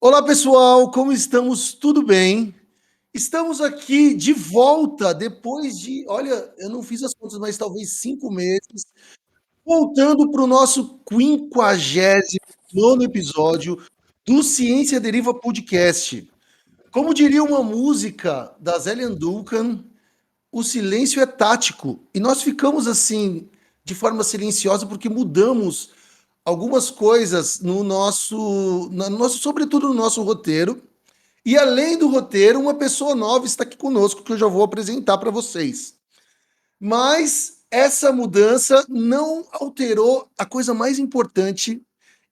Olá, pessoal, como estamos? Tudo bem? Estamos aqui de volta depois de, olha, eu não fiz as contas, mas talvez 5 meses, voltando para o nosso 59º episódio do Ciência Deriva Podcast. Como diria uma música da Zélia Duncan, o silêncio é tático. E nós ficamos assim, de forma silenciosa, porque mudamos algumas coisas sobretudo no nosso roteiro. E além do roteiro, uma pessoa nova está aqui conosco que eu já vou apresentar para vocês. Mas essa mudança não alterou a coisa mais importante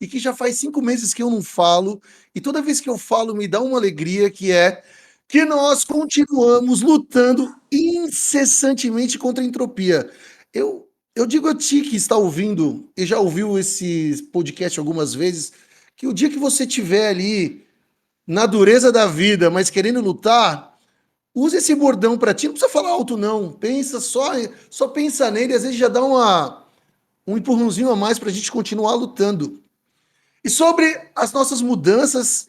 e que já faz 5 meses que eu não falo, e toda vez que eu falo me dá uma alegria, que é que nós continuamos lutando incessantemente contra a entropia. Eu digo a ti que está ouvindo e já ouviu esse podcast algumas vezes, que o dia que você estiver ali na dureza da vida, mas querendo lutar, use esse bordão para ti. Não precisa falar alto, não. Pensa só pensa nele, às vezes já dá um empurrãozinho a mais para a gente continuar lutando. E sobre as nossas mudanças,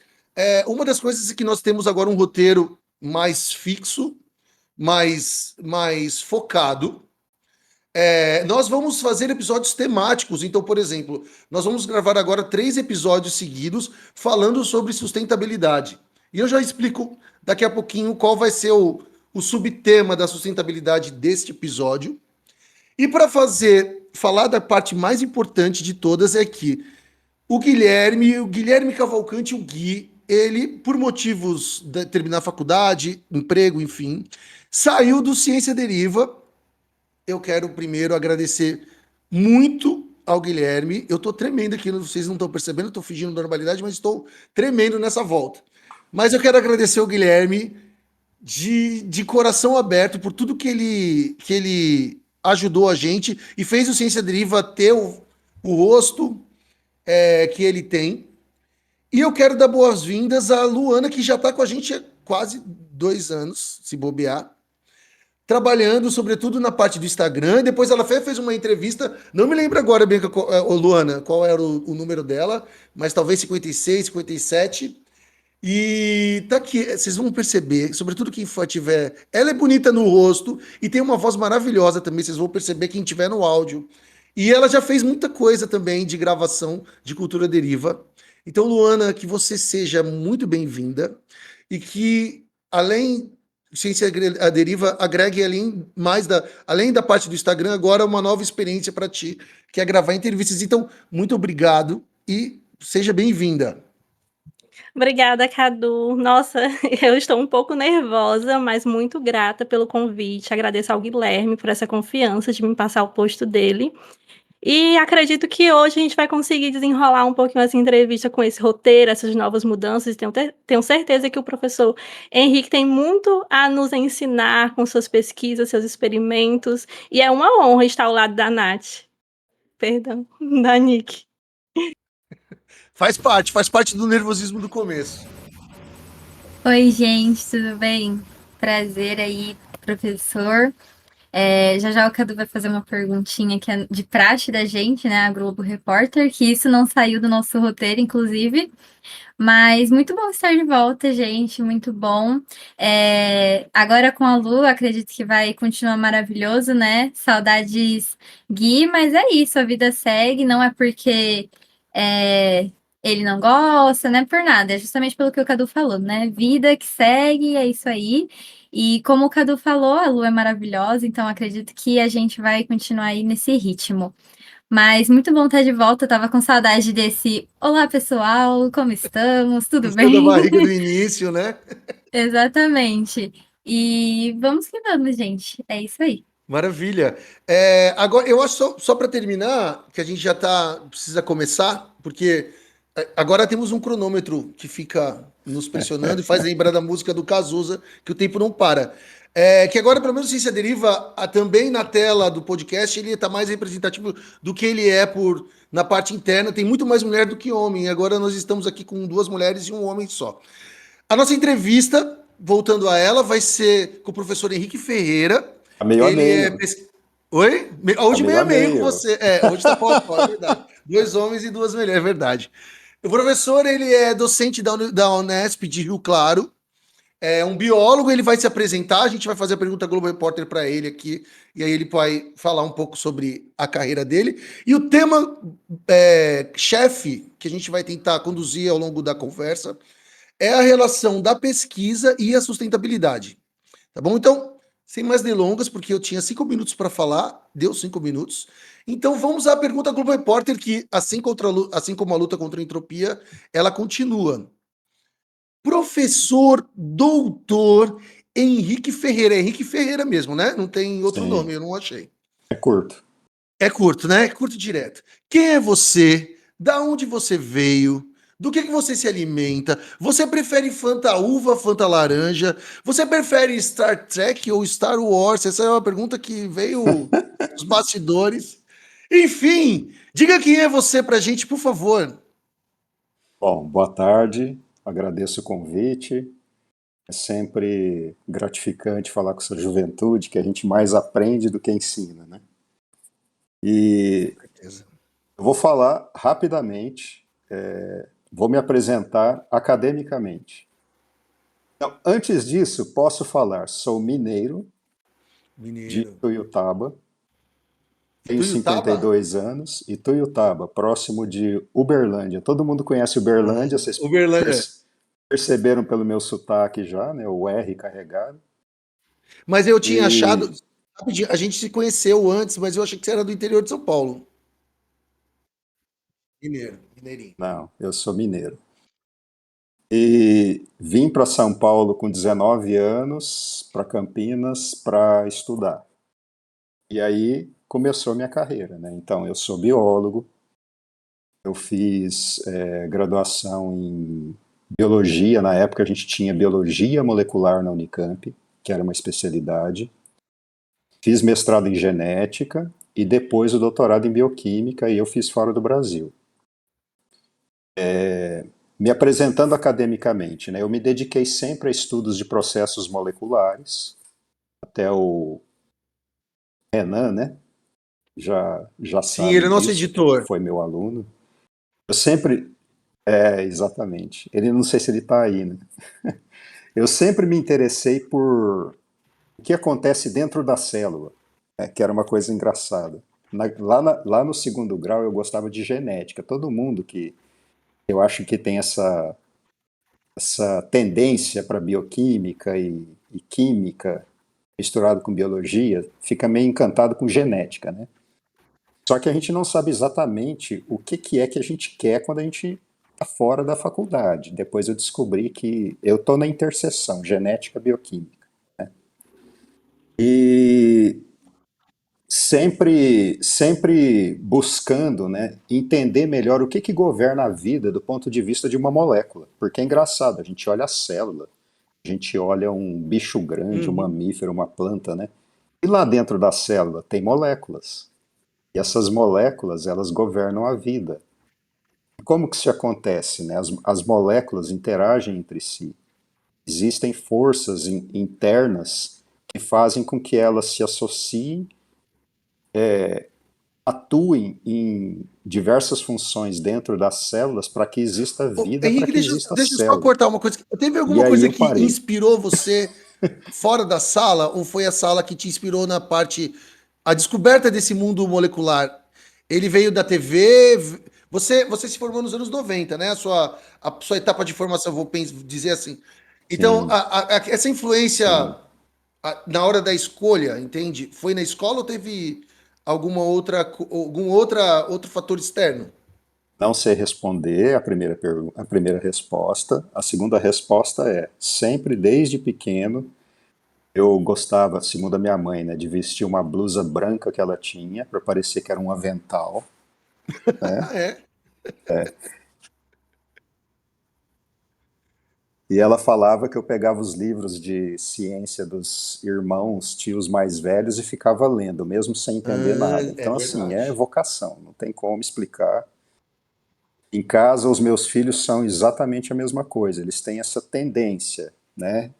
uma das coisas é que nós temos agora um roteiro mais fixo, mais focado. Nós vamos fazer episódios temáticos. Então, por exemplo, nós vamos gravar agora 3 episódios seguidos falando sobre sustentabilidade. E eu já explico daqui a pouquinho qual vai ser o subtema da sustentabilidade deste episódio. E para falar da parte mais importante de todas é que o Guilherme Cavalcante, o Gui, ele, por motivos de terminar a faculdade, emprego, enfim, saiu do Ciência Deriva. Eu quero primeiro agradecer muito ao Guilherme. Eu estou tremendo aqui, vocês não estão percebendo, estou fingindo normalidade, mas estou tremendo nessa volta. Mas eu quero agradecer ao Guilherme de coração aberto por tudo que ele ajudou a gente e fez o Ciência Deriva ter o rosto que ele tem. E eu quero dar boas-vindas à Luana, que já está com a gente há quase 2 anos, se bobear, trabalhando, sobretudo, na parte do Instagram. Depois ela fez uma entrevista, não me lembro agora, bem, Luana, qual era o número dela, mas talvez 56, 57. E tá aqui, vocês vão perceber, sobretudo quem tiver. Ela é bonita no rosto e tem uma voz maravilhosa também, vocês vão perceber quem tiver no áudio. E ela já fez muita coisa também de gravação de Cultura Deriva. Então, Luana, que você seja muito bem-vinda e que, além Ciência a Deriva, agregue além da parte do Instagram, agora uma nova experiência para ti, que é gravar entrevistas. Então, muito obrigado e seja bem-vinda. Obrigada, Cadu. Nossa, eu estou um pouco nervosa, mas muito grata pelo convite. Agradeço ao Guilherme por essa confiança de me passar o posto dele. E acredito que hoje a gente vai conseguir desenrolar um pouquinho essa entrevista com esse roteiro, essas novas mudanças. Tenho certeza que o professor Henrique tem muito a nos ensinar com suas pesquisas, seus experimentos. E é uma honra estar ao lado da Nath. Perdão, da Nick. Faz parte do nervosismo do começo. Oi, gente, tudo bem? Prazer aí, professor. Já o Cadu vai fazer uma perguntinha que é de praxe da gente, né, a Globo Repórter, que isso não saiu do nosso roteiro, inclusive. Mas muito bom estar de volta, gente, muito bom. Agora com a Lu, acredito que vai continuar maravilhoso, né? Saudades, Gui, mas é isso, a vida segue, não é porque ele não gosta, né? Por nada, é justamente pelo que o Cadu falou, né? Vida que segue, é isso aí. E como o Cadu falou, a Lu é maravilhosa, então acredito que a gente vai continuar aí nesse ritmo. Mas muito bom estar de volta, eu tava com saudade desse olá, pessoal, como estamos? Tudo Gostou da bem? barriga do início, né? Exatamente. E vamos que vamos, gente. É isso aí. Maravilha. Agora, eu acho só para terminar, que a gente já precisa começar, porque agora temos um cronômetro que fica nos pressionando e faz lembrar da música do Cazuza, que o tempo não para. Que agora, pelo menos, Ciência Deriva, também na tela do podcast, ele está mais representativo do que ele é na parte interna. Tem muito mais mulher do que homem. Agora nós estamos aqui com 2 mulheres e um homem só. A nossa entrevista, voltando a ela, vai ser com o professor Henrique Ferreira. Meio a meio. Oi? Hoje meio a meio com meio. você. Hoje tá pau a pau, é verdade. 2 homens e 2 mulheres, é verdade. O professor, ele é docente da Unesp de Rio Claro, é um biólogo, ele vai se apresentar, a gente vai fazer a pergunta Globo Repórter para ele aqui, e aí ele vai falar um pouco sobre a carreira dele. E o tema chefe que a gente vai tentar conduzir ao longo da conversa é a relação da pesquisa e a sustentabilidade. Tá bom? Então, sem mais delongas, porque eu tinha 5 minutos para falar, deu 5 minutos. Então, vamos à pergunta Globo Repórter, que, assim como a luta contra a entropia, ela continua. Professor doutor Henrique Ferreira. É Henrique Ferreira mesmo, né? Não tem outro Sim. nome, eu não achei. É curto. É curto, né? É curto e direto. Quem é você? Da onde você veio? Do que você se alimenta? Você prefere Fanta uva, Fanta laranja? Você prefere Star Trek ou Star Wars? Essa é uma pergunta que veio dos bastidores. Enfim, diga quem é você pra gente, por favor. Bom, boa tarde, agradeço o convite. É sempre gratificante falar com essa juventude, que a gente mais aprende do que ensina, né? E eu vou falar rapidamente, vou me apresentar academicamente. Então, antes disso, posso falar, sou mineiro de Ituiutaba, tenho Ituiutaba? 52 anos, Ituiutaba, próximo de Uberlândia. Todo mundo conhece Uberlândia, vocês Uberlândia. perceberam pelo meu sotaque já, né? O R carregado. Mas eu tinha E achado. Rapidinho, a gente se conheceu antes, mas eu achei que você era do interior de São Paulo. Mineiro, mineirinho. não, eu sou mineiro. E vim para São Paulo com 19 anos, para Campinas, para estudar. E aí começou a minha carreira, né? Então, eu sou biólogo, eu fiz graduação em biologia. Na época a gente tinha biologia molecular na Unicamp, que era uma especialidade. Fiz mestrado em genética e depois o doutorado em bioquímica, e eu fiz fora do Brasil. Me apresentando academicamente, né? Eu me dediquei sempre a estudos de processos moleculares, até o Renan, né? Já Sim, ele é sabe nosso disso, editor. foi meu aluno. Eu sempre, exatamente. Ele, não sei se ele está aí, né? Eu sempre me interessei por o que acontece dentro da célula, né? Que era uma coisa engraçada. Lá no segundo grau eu gostava de genética. Todo mundo que eu acho que tem essa tendência para bioquímica e química misturado com biologia, fica meio encantado com genética, né? Só que a gente não sabe exatamente o que é que a gente quer quando a gente está fora da faculdade. Depois eu descobri que eu estou na interseção genética-bioquímica, né? E sempre buscando, né, entender melhor o que governa a vida do ponto de vista de uma molécula. Porque é engraçado, a gente olha a célula, a gente olha um bicho grande, um Uhum. mamífero, uma planta, né? E lá dentro da célula tem moléculas. E essas moléculas, elas governam a vida. Como que isso acontece, né? As moléculas interagem entre si. Existem forças internas que fazem com que elas se associem, atuem em diversas funções dentro das células para que exista Ô, vida, para Henrique, que deixa, exista deixa eu só célula. cortar uma coisa. Teve E alguma aí coisa eu que parei. inspirou você fora da sala, ou foi a sala que te inspirou na parte, a descoberta desse mundo molecular? Ele veio da TV? Você se formou nos anos 90, né? A sua etapa de formação, vou dizer assim. Então, Sim. essa influência Sim. na hora da escolha, entende? Foi na escola ou teve outro fator externo? Não sei responder a primeira resposta. A segunda resposta é, sempre desde pequeno, eu gostava, segundo a minha mãe, né, de vestir uma blusa branca que ela tinha, para parecer que era um avental, né? Ah, é? E ela falava que eu pegava os livros de ciência dos irmãos, tios mais velhos, e ficava lendo, mesmo sem entender Ah, nada. é Então, assim, é verdade. vocação, não tem como explicar. Em casa, os meus filhos são exatamente a mesma coisa, eles têm essa tendência, né?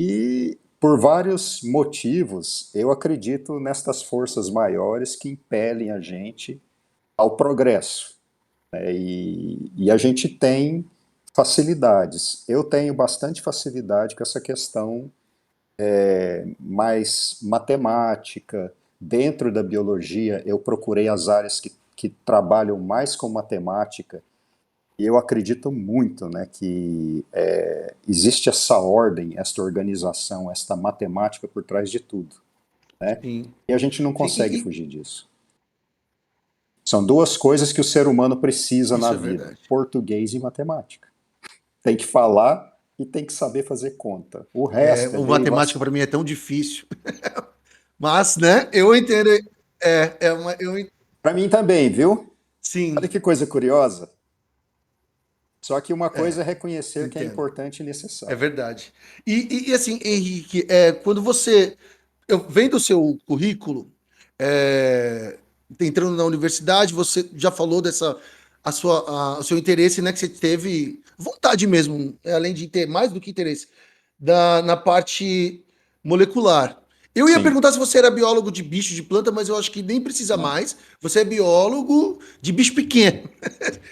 E por vários motivos, eu acredito nestas forças maiores que impelem a gente ao progresso. E a gente tem facilidades. Eu tenho bastante facilidade com essa questão mais matemática. Dentro da biologia, eu procurei as áreas que trabalham mais com matemática, e eu acredito muito, né, que existe essa ordem, essa organização, essa matemática por trás de tudo, né? Sim. E a gente não Sim, consegue fugir disso. São duas coisas que o ser humano precisa Isso na é vida: verdade. português e matemática. Tem que falar e tem que saber fazer conta. O resto é O matemática derivação. para mim é tão difícil. Mas, né, eu entendo. Para mim também, viu? Olha Sim, que coisa curiosa. Só que uma coisa é reconhecer que é entendo. importante e É necessário. verdade. E assim, Henrique, quando você. Eu vendo o seu currículo, é, entrando na universidade, você já falou o seu interesse, né? Que você teve vontade mesmo, além de ter mais do que interesse, na parte molecular. Eu ia Sim, perguntar se você era biólogo de bicho, de planta, mas eu acho que nem precisa não. mais. Você é biólogo de bicho pequeno.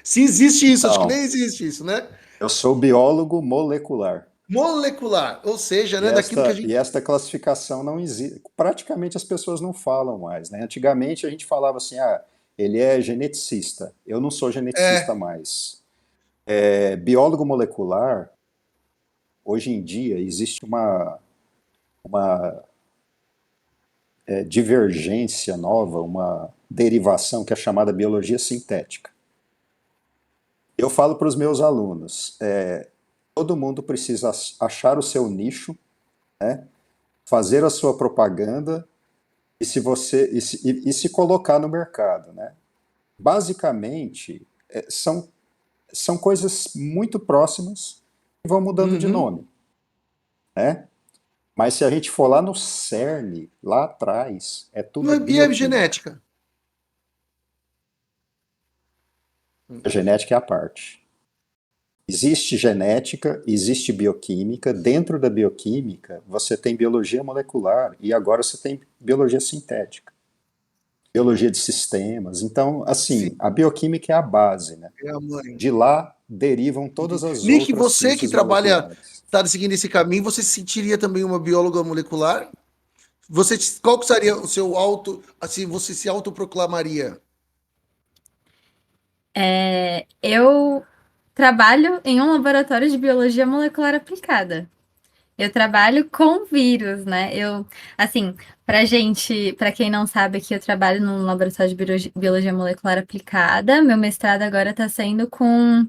Se existe isso, acho que nem Não, existe isso, né? eu sou biólogo molecular. Molecular, ou seja, E né, daquilo que a esta, e gente. esta classificação não existe. Praticamente as pessoas não falam mais, né? Antigamente a gente falava assim, ah, ele é geneticista. Eu não sou geneticista É, mais. Biólogo molecular, hoje em dia, existe uma divergência nova, uma derivação que é chamada biologia sintética. Eu falo para os meus alunos, todo mundo precisa achar o seu nicho, né? Fazer a sua propaganda e se colocar no mercado, né? Basicamente, são coisas muito próximas que vão mudando de uhum. nome, né? Mas se a gente for lá no cerne, lá atrás, é tudo E a bioquímica. genética? A genética é a parte. Existe genética, existe bioquímica. Dentro da bioquímica, você tem biologia molecular e agora você tem biologia sintética, biologia de sistemas. Então, Sim, assim, a bioquímica é a base, né? é a mãe. De lá derivam todas Entendi. as Nick, outras você que ciências trabalha, moleculares. está seguindo esse caminho, você se sentiria também uma bióloga molecular? Qual que seria o seu assim, você se autoproclamaria? Eu trabalho em um laboratório de biologia molecular aplicada. Eu trabalho com vírus, né? Assim, pra quem não sabe aqui, eu trabalho num laboratório de biologia molecular aplicada. Meu mestrado agora está sendo com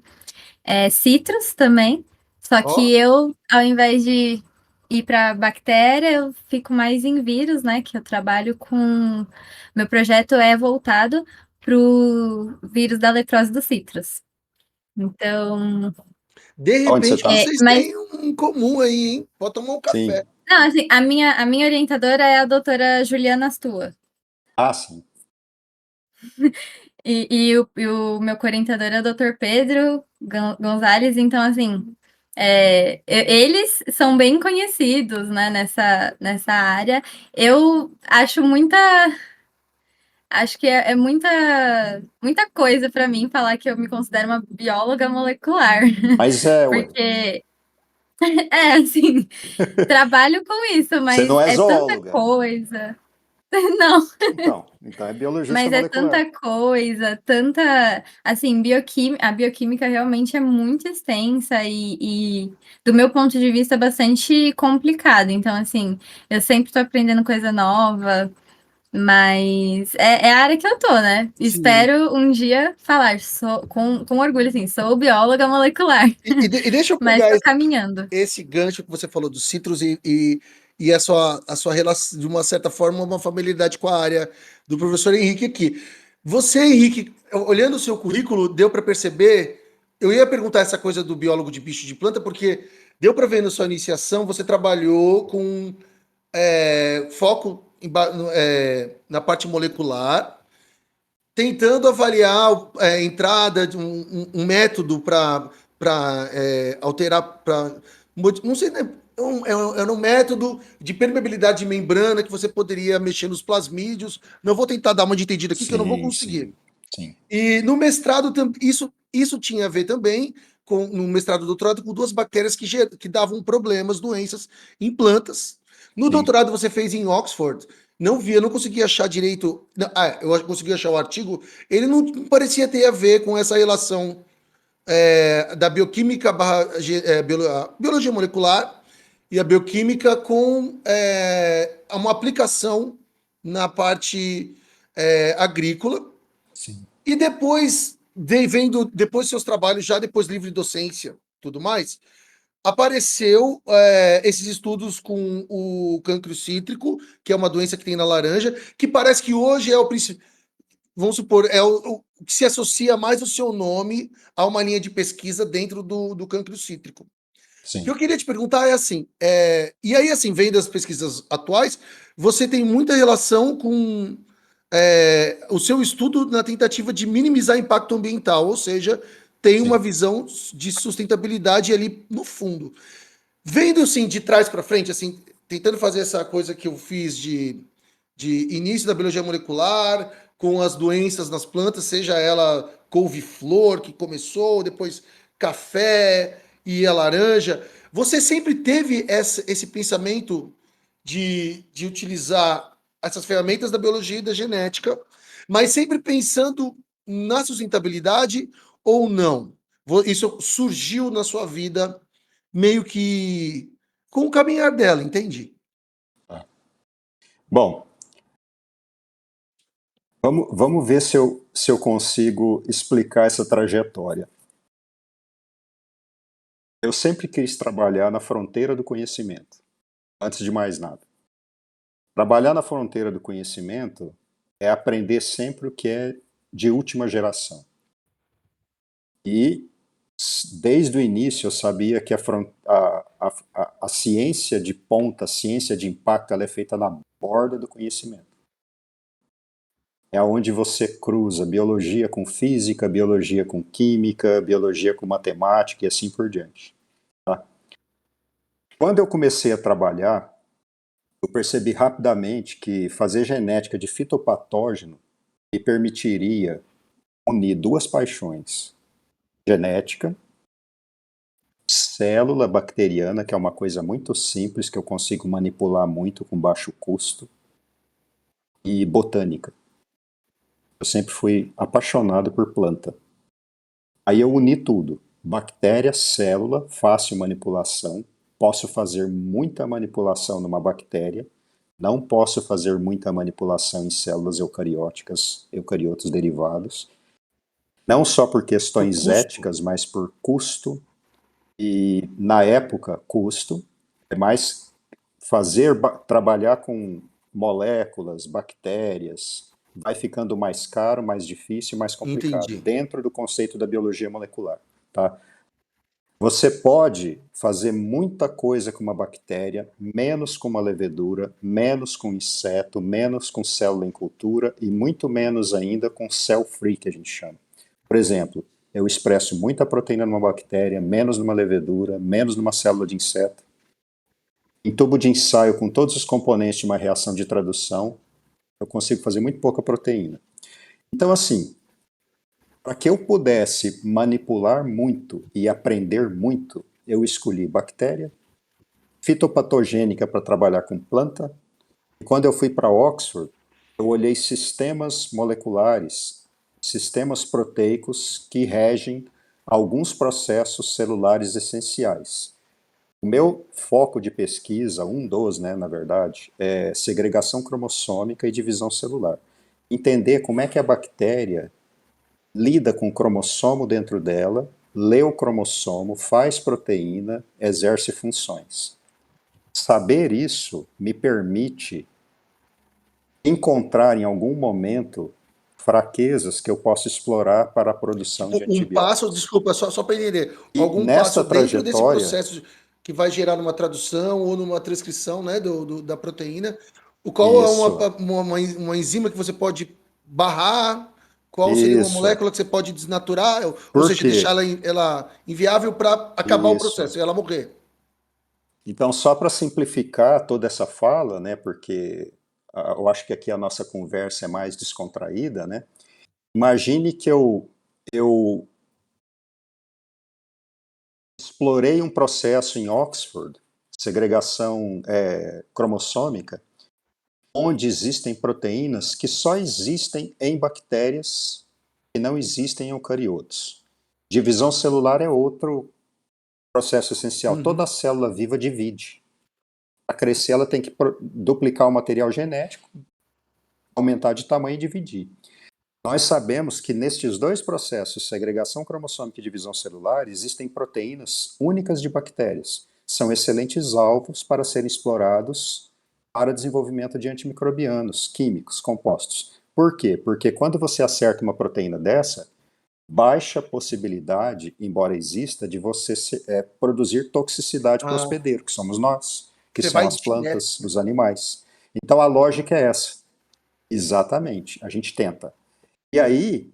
citros também. Só Ó, que ao invés de ir para bactéria, eu fico mais em vírus, né? Que eu trabalho com. Meu projeto é voltado para o vírus da leprose dos citros. Então, de Onde você repente está? vocês mas têm um em comum aí, hein? Pode tomar um café. Sim. não, assim, a minha orientadora é a doutora Juliana Astua. Ah, sim. E o meu co-orientador é o doutor Pedro Gonzalez, então, assim, eles são bem conhecidos, né, nessa área. Eu acho que é muita coisa para mim falar que eu me considero uma bióloga molecular, Mas ué. porque, assim, trabalho com isso, Você mas não é é tanta zoóloga. coisa. Não. Então é biologista Mas é molecular. tanta coisa, tanta. Assim, a bioquímica realmente é muito extensa do meu ponto de vista, bastante complicada. Então, assim, eu sempre estou aprendendo coisa nova, mas é a área que eu tô, né? Sim. Espero um dia falar com orgulho, assim, sou bióloga molecular, E deixa eu mas pegar estou caminhando. esse gancho que você falou dos citros e a sua relação, de uma certa forma, uma familiaridade com a área do professor Henrique aqui. Você, Henrique, olhando o seu currículo, deu para perceber. Eu ia perguntar essa coisa do biólogo de bicho de planta, porque deu para ver na sua iniciação, você trabalhou com foco na parte molecular, tentando avaliar a entrada de um método para alterar, não sei, né? Era um método de permeabilidade de membrana que você poderia mexer nos plasmídios. Não vou tentar dar uma de entendida aqui, que eu não vou Sim, sim. conseguir. Sim. E no mestrado, isso tinha a ver também no mestrado e doutorado com duas bactérias que davam problemas, doenças em plantas. No Sim. doutorado você fez em Oxford, não consegui achar direito. Eu consegui achar o artigo, ele não parecia ter a ver com essa relação da bioquímica a biologia molecular e a bioquímica com uma aplicação na parte agrícola. Sim. E depois, vendo depois seus trabalhos, já depois livre docência tudo mais, apareceu esses estudos com o cancro cítrico, que é uma doença que tem na laranja, que parece que hoje é o principal. Vamos supor, é o que se associa mais o seu nome a uma linha de pesquisa dentro do cancro cítrico. O que Sim. eu queria te perguntar é assim, e aí assim, vendo as pesquisas atuais, você tem muita relação com o seu estudo na tentativa de minimizar impacto ambiental, ou seja, tem uma Sim. visão de sustentabilidade ali no fundo. Vendo assim de trás para frente, assim, tentando fazer essa coisa que eu fiz de início da biologia molecular, com as doenças nas plantas, seja ela couve-flor, que começou, depois café e a laranja. Você sempre teve esse pensamento de utilizar essas ferramentas da biologia e da genética, mas sempre pensando na sustentabilidade ou não? Isso surgiu na sua vida meio que com o caminhar dela, entendi. Bom, vamos ver se eu consigo explicar essa trajetória. Eu sempre quis trabalhar na fronteira do conhecimento, antes de mais nada. Trabalhar na fronteira do conhecimento é aprender sempre o que é de última geração. E desde o início eu sabia que a ciência de ponta, a ciência de impacto, ela é feita na borda do conhecimento. É onde você cruza biologia com física, biologia com química, biologia com matemática e assim por diante. Tá? Quando eu comecei a trabalhar, eu percebi rapidamente que fazer genética de fitopatógeno me permitiria unir duas paixões: genética, célula bacteriana, que é uma coisa muito simples, que eu consigo manipular muito com baixo custo, e botânica. Eu sempre fui apaixonado por planta. Aí eu uni tudo: bactéria, célula, fácil manipulação, posso fazer muita manipulação numa bactéria, não posso fazer muita manipulação em células eucarióticas, eucariotos derivados, não só por Por questões custo. éticas, mas por custo, e na época, custo, é mais trabalhar com moléculas, bactérias, vai ficando mais caro, mais difícil, mais complicado, Entendi. dentro do conceito da biologia molecular, tá? Você pode fazer muita coisa com uma bactéria, menos com uma levedura, menos com inseto, menos com célula em cultura e muito menos ainda com cell-free, que a gente chama. Por exemplo, eu expresso muita proteína numa bactéria, menos numa levedura, menos numa célula de inseto. Em tubo de ensaio, com todos os componentes de uma reação de tradução, eu consigo fazer muito pouca proteína. Então, assim, para que eu pudesse manipular muito e aprender muito, eu escolhi bactéria, fitopatogênica para trabalhar com planta, e quando eu fui para Oxford, eu olhei sistemas moleculares, sistemas proteicos que regem alguns processos celulares essenciais. O meu foco de pesquisa, um dos, né, na verdade, é segregação cromossômica e divisão celular. Entender como é que a bactéria lida com o cromossomo dentro dela, lê o cromossomo, faz proteína, exerce funções. Saber isso me permite encontrar em algum momento fraquezas que eu posso explorar para a produção de Tipo, um passo, antibióticos. desculpa, só para entender, E algum nessa passo dentro desse trajetória, processo que vai gerar numa tradução ou numa transcrição, né, da proteína, o qual é isso, uma enzima que você pode barrar, qual seria uma isso. molécula que você pode desnaturar, ou Por seja, deixar quê? ela inviável para acabar o Isso. processo e ela morrer. Então, só para simplificar toda essa fala, né, porque eu acho que aqui a nossa conversa é mais descontraída, né? Imagine que eu explorei um processo em Oxford, segregação cromossômica, onde existem proteínas que só existem em bactérias e não existem em eucariotos. Divisão celular é outro processo essencial. Toda célula viva divide. Para crescer, ela tem que duplicar o material genético, aumentar de tamanho e dividir. Nós sabemos que nestes dois processos, segregação cromossômica e divisão celular, existem proteínas únicas de bactérias. São excelentes alvos para serem explorados para desenvolvimento de antimicrobianos, químicos, compostos. Por quê? Porque quando você acerta uma proteína dessa, baixa possibilidade, embora exista, de você produzir toxicidade para o hospedeiro, que somos nós, que Você são vai as plantas, os animais. Então a lógica é essa. Exatamente, a gente tenta. E aí,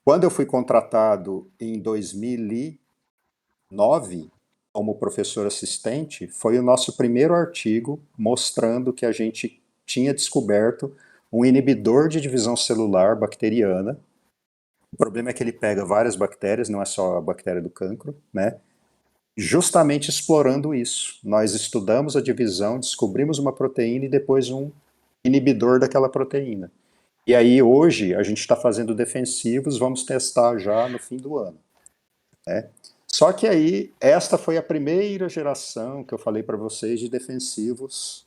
quando eu fui contratado em 2009 como professor assistente, foi o nosso primeiro artigo mostrando que a gente tinha descoberto um inibidor de divisão celular bacteriana. O problema é que ele pega várias bactérias, não é só a bactéria do cancro, né? Justamente explorando isso. Nós estudamos a divisão, descobrimos uma proteína e depois um inibidor daquela proteína. E aí hoje a gente está fazendo defensivos, vamos testar já no fim do ano, né? Só que aí esta foi a primeira geração que eu falei para vocês de defensivos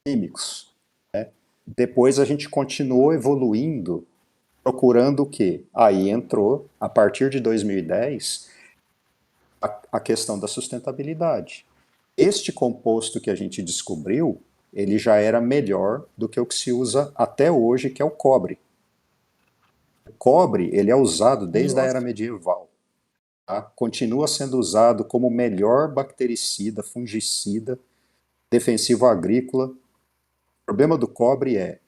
químicos, né? Depois a gente continuou evoluindo, procurando o quê? Aí entrou, a partir de 2010, a questão da sustentabilidade. Este composto que a gente descobriu, ele já era melhor do que o que se usa até hoje, que é o cobre. O cobre, ele é usado desde a era medieval. Tá? Continua sendo usado como o melhor bactericida, fungicida, defensivo agrícola. O problema do cobre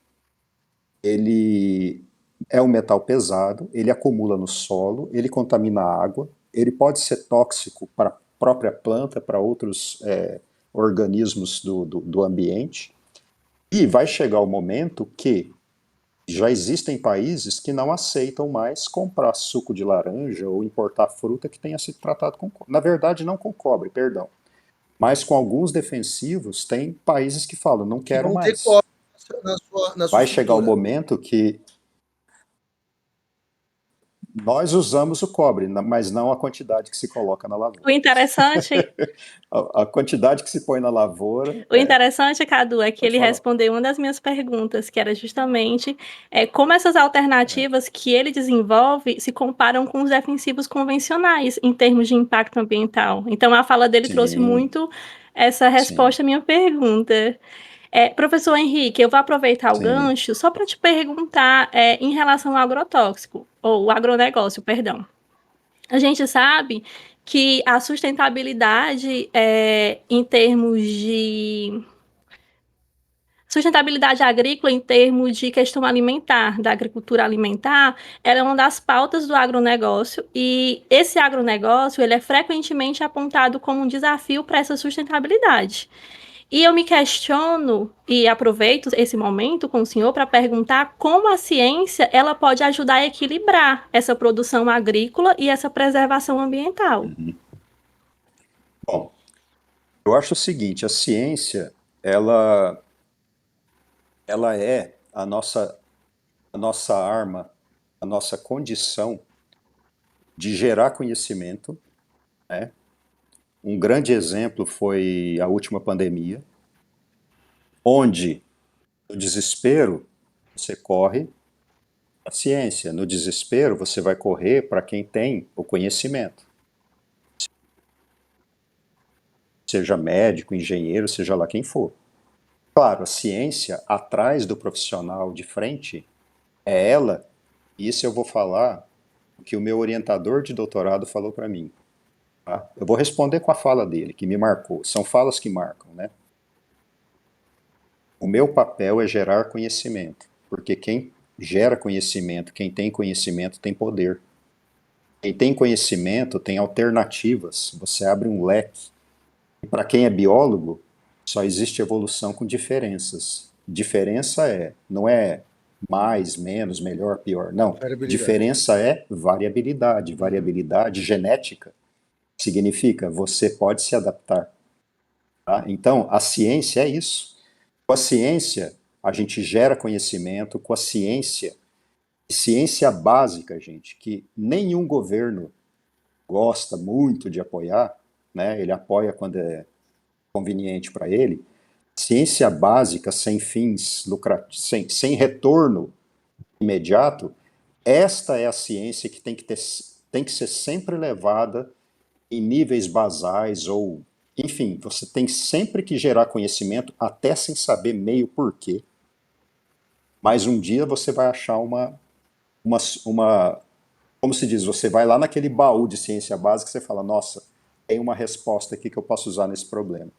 ele é um metal pesado, ele acumula no solo, ele contamina a água, ele pode ser tóxico para a própria planta, para outros organismos do ambiente. E vai chegar o momento que já existem países que não aceitam mais comprar suco de laranja ou importar fruta que tenha sido tratado com cobre. Na verdade, não com cobre, perdão. Mas com alguns defensivos, tem países que falam, não quero vão ter mais. cobre na sua Vai chegar o estrutura. momento que nós usamos o cobre, mas não a quantidade que se coloca na lavoura. O interessante, A quantidade que se põe na lavoura. o interessante, Cadu, é que Pode ele falar. respondeu uma das minhas perguntas, que era justamente como essas alternativas que ele desenvolve se comparam com os defensivos convencionais em termos de impacto ambiental. Então, a fala dele trouxe Sim, muito essa sim, resposta à minha pergunta. Professor Henrique, eu vou aproveitar o sim. gancho só para te perguntar em relação ao agrotóxico, ou o agronegócio, perdão. A gente sabe que a sustentabilidade em termos de sustentabilidade agrícola em termos de questão alimentar, da agricultura alimentar, ela é uma das pautas do agronegócio e esse agronegócio ele é frequentemente apontado como um desafio para essa sustentabilidade. E eu me questiono e aproveito esse momento com o senhor para perguntar como a ciência ela pode ajudar a equilibrar essa produção agrícola e essa preservação ambiental. Bom, eu acho o seguinte, a ciência, ela é a nossa arma, a nossa condição de gerar conhecimento, né? Um grande exemplo foi a última pandemia, onde no desespero você corre para a ciência, no desespero você vai correr para quem tem o conhecimento. Seja médico, engenheiro, seja lá quem for. Claro, a ciência atrás do profissional de frente é ela, e isso eu vou falar o que o meu orientador de doutorado falou para mim. Tá? Eu vou responder com a fala dele, que me marcou. São falas que marcam, né? O meu papel é gerar conhecimento, porque quem gera conhecimento, quem tem conhecimento tem poder. Quem tem conhecimento tem alternativas, você abre um leque. E para quem é biólogo, só existe evolução com diferenças. Diferença não é mais, menos, melhor, pior. Não. Variabilidade. Diferença é variabilidade. Variabilidade genética significa você pode se adaptar. Tá? Então, a ciência é isso. Com a ciência, a gente gera conhecimento. Com a ciência, ciência básica, gente, que nenhum governo gosta muito de apoiar, né? Ele apoia quando é conveniente para ele. Ciência básica sem fins lucrativos, sem retorno imediato, esta é a ciência que tem que ser sempre levada em níveis basais ou, enfim, você tem sempre que gerar conhecimento até sem saber meio porquê. Mas um dia você vai achar uma, como se diz, você vai lá naquele baú de ciência básica e você fala, nossa, tem uma resposta aqui que eu posso usar nesse problema.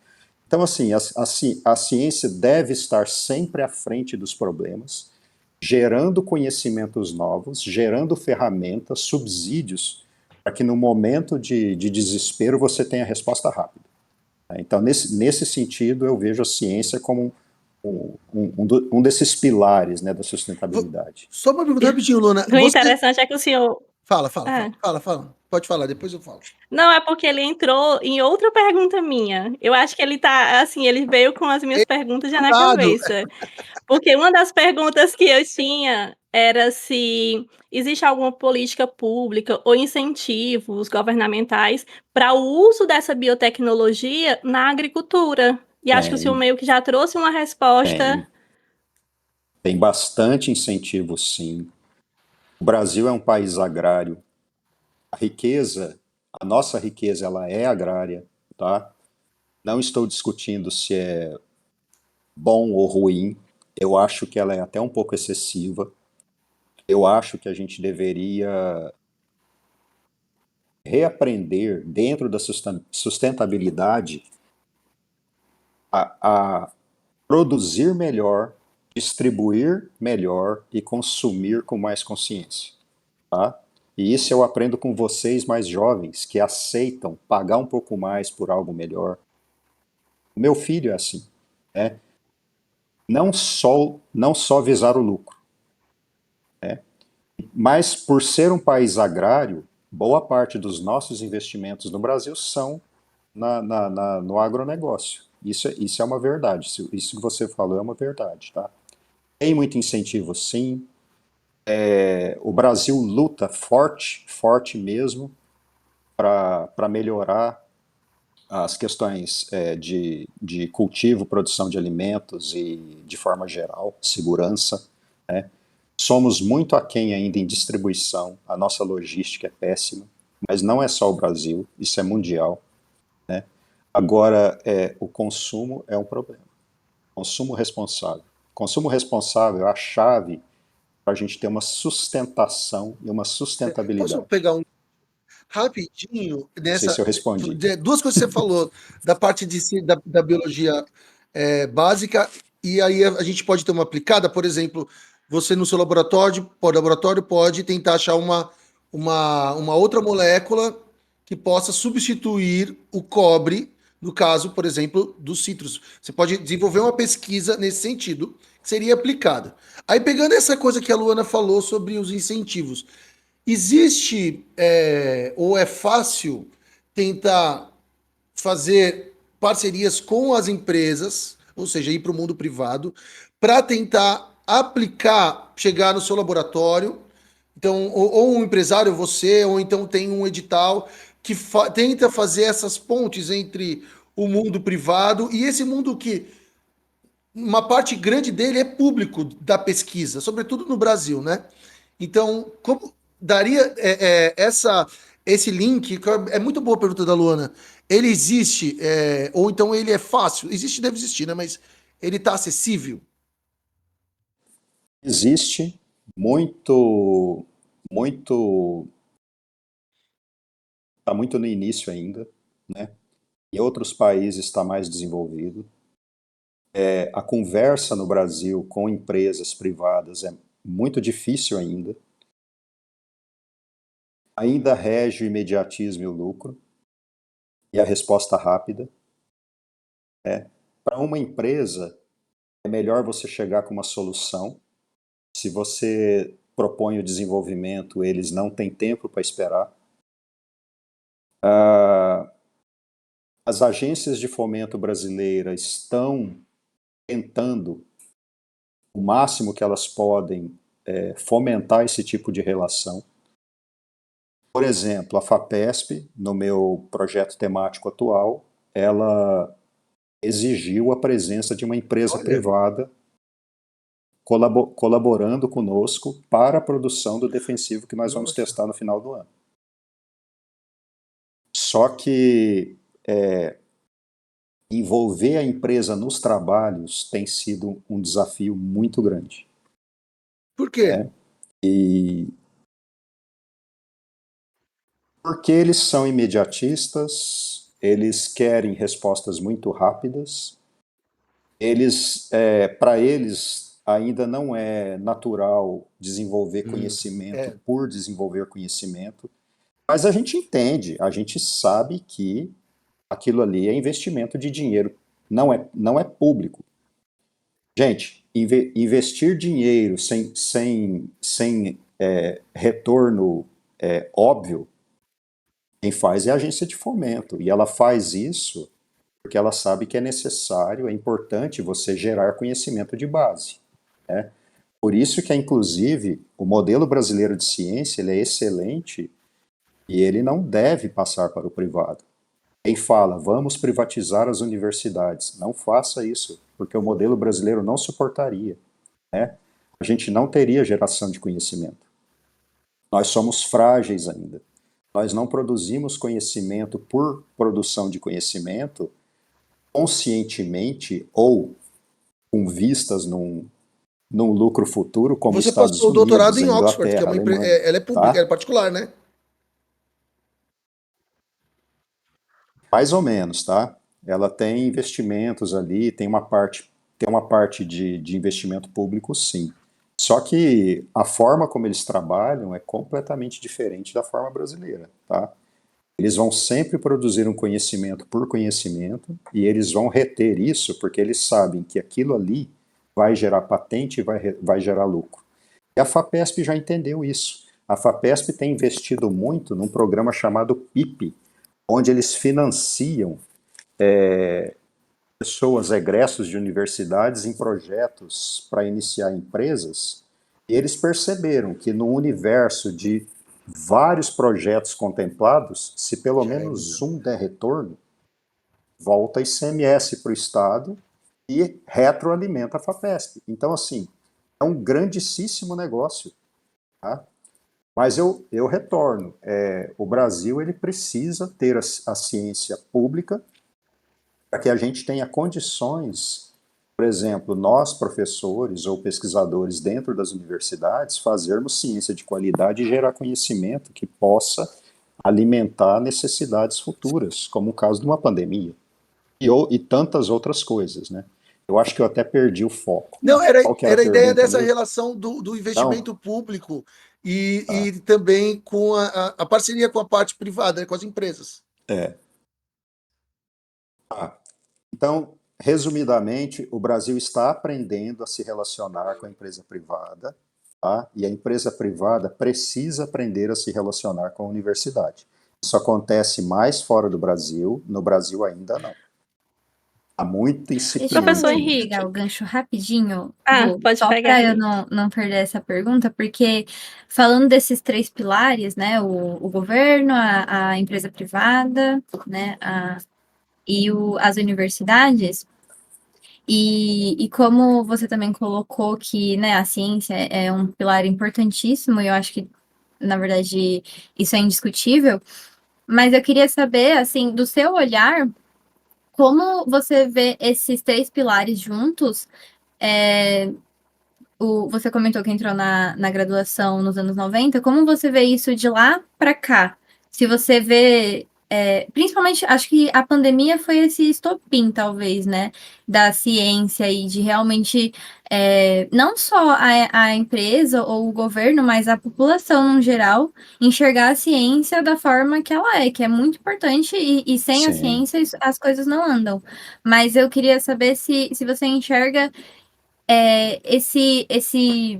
Então, assim, a ciência deve estar sempre à frente dos problemas, gerando conhecimentos novos, gerando ferramentas, subsídios, para que no momento de desespero você tenha a resposta rápida. Então, nesse sentido, eu vejo a ciência como um desses pilares, né, da sustentabilidade. Só uma pergunta rapidinho, Luana. O interessante é que o senhor... Fala. Pode falar, depois eu falo. Não, é porque ele entrou em outra pergunta minha. Eu acho que ele tá, assim, ele veio com as minhas perguntas já na cabeça. Porque uma das perguntas que eu tinha era se existe alguma política pública ou incentivos governamentais para o uso dessa biotecnologia na agricultura. E acho que o senhor meio que já trouxe uma resposta. Tem bastante incentivo, sim. O Brasil é um país agrário. A nossa riqueza, ela é agrária, tá? Não estou discutindo se é bom ou ruim. Eu acho que ela é até um pouco excessiva. Eu acho que a gente deveria reaprender, dentro da sustentabilidade, a produzir melhor, distribuir melhor e consumir com mais consciência, tá? E isso eu aprendo com vocês mais jovens, que aceitam pagar um pouco mais por algo melhor. O meu filho é assim, né? Não só visar o lucro, né? Mas por ser um país agrário, boa parte dos nossos investimentos no Brasil são no agronegócio. Isso é uma verdade. Isso que você falou é uma verdade, tá? Tem muito incentivo, sim. O Brasil luta forte mesmo, para melhorar as questões de cultivo, produção de alimentos e, de forma geral, segurança, né? Somos muito aquém ainda em distribuição, a nossa logística é péssima, mas não é só o Brasil, isso é mundial, né? Agora, o consumo é um problema. Consumo responsável. Consumo responsável é a chave para a gente ter uma sustentação e uma sustentabilidade. Posso pegar um rapidinho Não sei se eu respondi. duas coisas que você falou da parte da biologia básica, e aí a gente pode ter uma aplicada, por exemplo, você no seu laboratório pode tentar achar uma outra molécula que possa substituir o cobre, no caso, por exemplo, dos citros. Você pode desenvolver uma pesquisa nesse sentido, que seria aplicada. Aí, pegando essa coisa que a Luana falou sobre os incentivos, existe ou é fácil tentar fazer parcerias com as empresas, ou seja, ir para o mundo privado, para tentar aplicar, chegar no seu laboratório. Então, ou um empresário, você, ou então tem um edital que tenta fazer essas pontes entre o mundo privado e esse mundo que uma parte grande dele é público da pesquisa, sobretudo no Brasil, né? Então, como daria esse link? É muito boa a pergunta da Luana. Ele existe, ou então ele é fácil? Existe, deve existir, né? Mas ele está acessível? Existe muito, está muito no início ainda, né? Em outros países está mais desenvolvido. A conversa no Brasil com empresas privadas é muito difícil ainda. Ainda rege o imediatismo e o lucro e a resposta rápida. Para uma empresa, é melhor você chegar com uma solução Se você propõe o desenvolvimento, eles não têm tempo para esperar. As agências de fomento brasileiras estão tentando o máximo que elas podem fomentar esse tipo de relação. Por exemplo, a FAPESP, no meu projeto temático atual, ela exigiu a presença de uma empresa privada colaborando conosco para a produção do defensivo que nós vamos testar no final do ano. Só que envolver a empresa nos trabalhos tem sido um desafio muito grande. Por quê? Porque eles são imediatistas, eles querem respostas muito rápidas, para eles ainda não é natural desenvolver conhecimento por desenvolver conhecimento, mas a gente entende, a gente sabe que aquilo ali é investimento de dinheiro, não é público. Gente, investir dinheiro sem retorno óbvio, quem faz é a agência de fomento, e ela faz isso porque ela sabe que é necessário, é importante você gerar conhecimento de base, né? Por isso que, inclusive, o modelo brasileiro de ciência ele é excelente e ele não deve passar para o privado. Quem fala, vamos privatizar as universidades, não faça isso, porque o modelo brasileiro não suportaria, né? A gente não teria geração de conhecimento. Nós somos frágeis ainda. Nós não produzimos conhecimento por produção de conhecimento conscientemente ou com vistas num lucro futuro, como Você Estados passou o doutorado Unidos, em a Oxford, que é Inglaterra, a uma empresa, Alemanha. ela é pública, Tá? ela é particular, né? Mais ou menos, tá? Ela tem investimentos ali, tem uma parte de investimento público, sim. Só que a forma como eles trabalham é completamente diferente da forma brasileira, tá? Eles vão sempre produzir um conhecimento por conhecimento e eles vão reter isso porque eles sabem que aquilo ali vai gerar patente e vai gerar lucro. E a FAPESP já entendeu isso. A FAPESP tem investido muito num programa chamado PIP, onde eles financiam pessoas, egressos de universidades em projetos para iniciar empresas, e eles perceberam que no universo de vários projetos contemplados, se pelo menos um der retorno, volta ICMS para o Estado e retroalimenta a FAPESP. Então, assim, é um grandíssimo negócio, tá? Mas eu retorno. O Brasil ele precisa ter a ciência pública para que a gente tenha condições, por exemplo, nós professores ou pesquisadores dentro das universidades, fazermos ciência de qualidade e gerar conhecimento que possa alimentar necessidades futuras, como o caso de uma pandemia e tantas outras coisas, né? Eu acho que eu até perdi o foco. Não, era Qual que era a a ideia pergunta dessa mesmo? relação do investimento Não? público e também com a parceria com a parte privada, né, com as empresas. Então, resumidamente, o Brasil está aprendendo a se relacionar com a empresa privada, tá? E a empresa privada precisa aprender a se relacionar com a universidade. Isso acontece mais fora do Brasil, no Brasil ainda não. Há muito Deixa incipiente. Professor eu Henrique. pegar o gancho rapidinho, Pode só pegar para eu aí. não perder essa pergunta, porque falando desses três pilares, né, o governo, a empresa privada, né, e as universidades, e como você também colocou que, né, a ciência é um pilar importantíssimo, e eu acho que, na verdade, isso é indiscutível, mas eu queria saber, assim, do seu olhar, como você vê esses três pilares juntos? Você comentou que entrou na graduação nos anos 90. Como você vê isso de lá para cá? Se você vê, principalmente, acho que a pandemia foi esse estopim, talvez, né, da ciência e de realmente, não só a empresa ou o governo, mas a população no geral, enxergar a ciência da forma que ela é, que é muito importante e sem a Sim. ciência as coisas não andam. Mas eu queria saber se você enxerga esse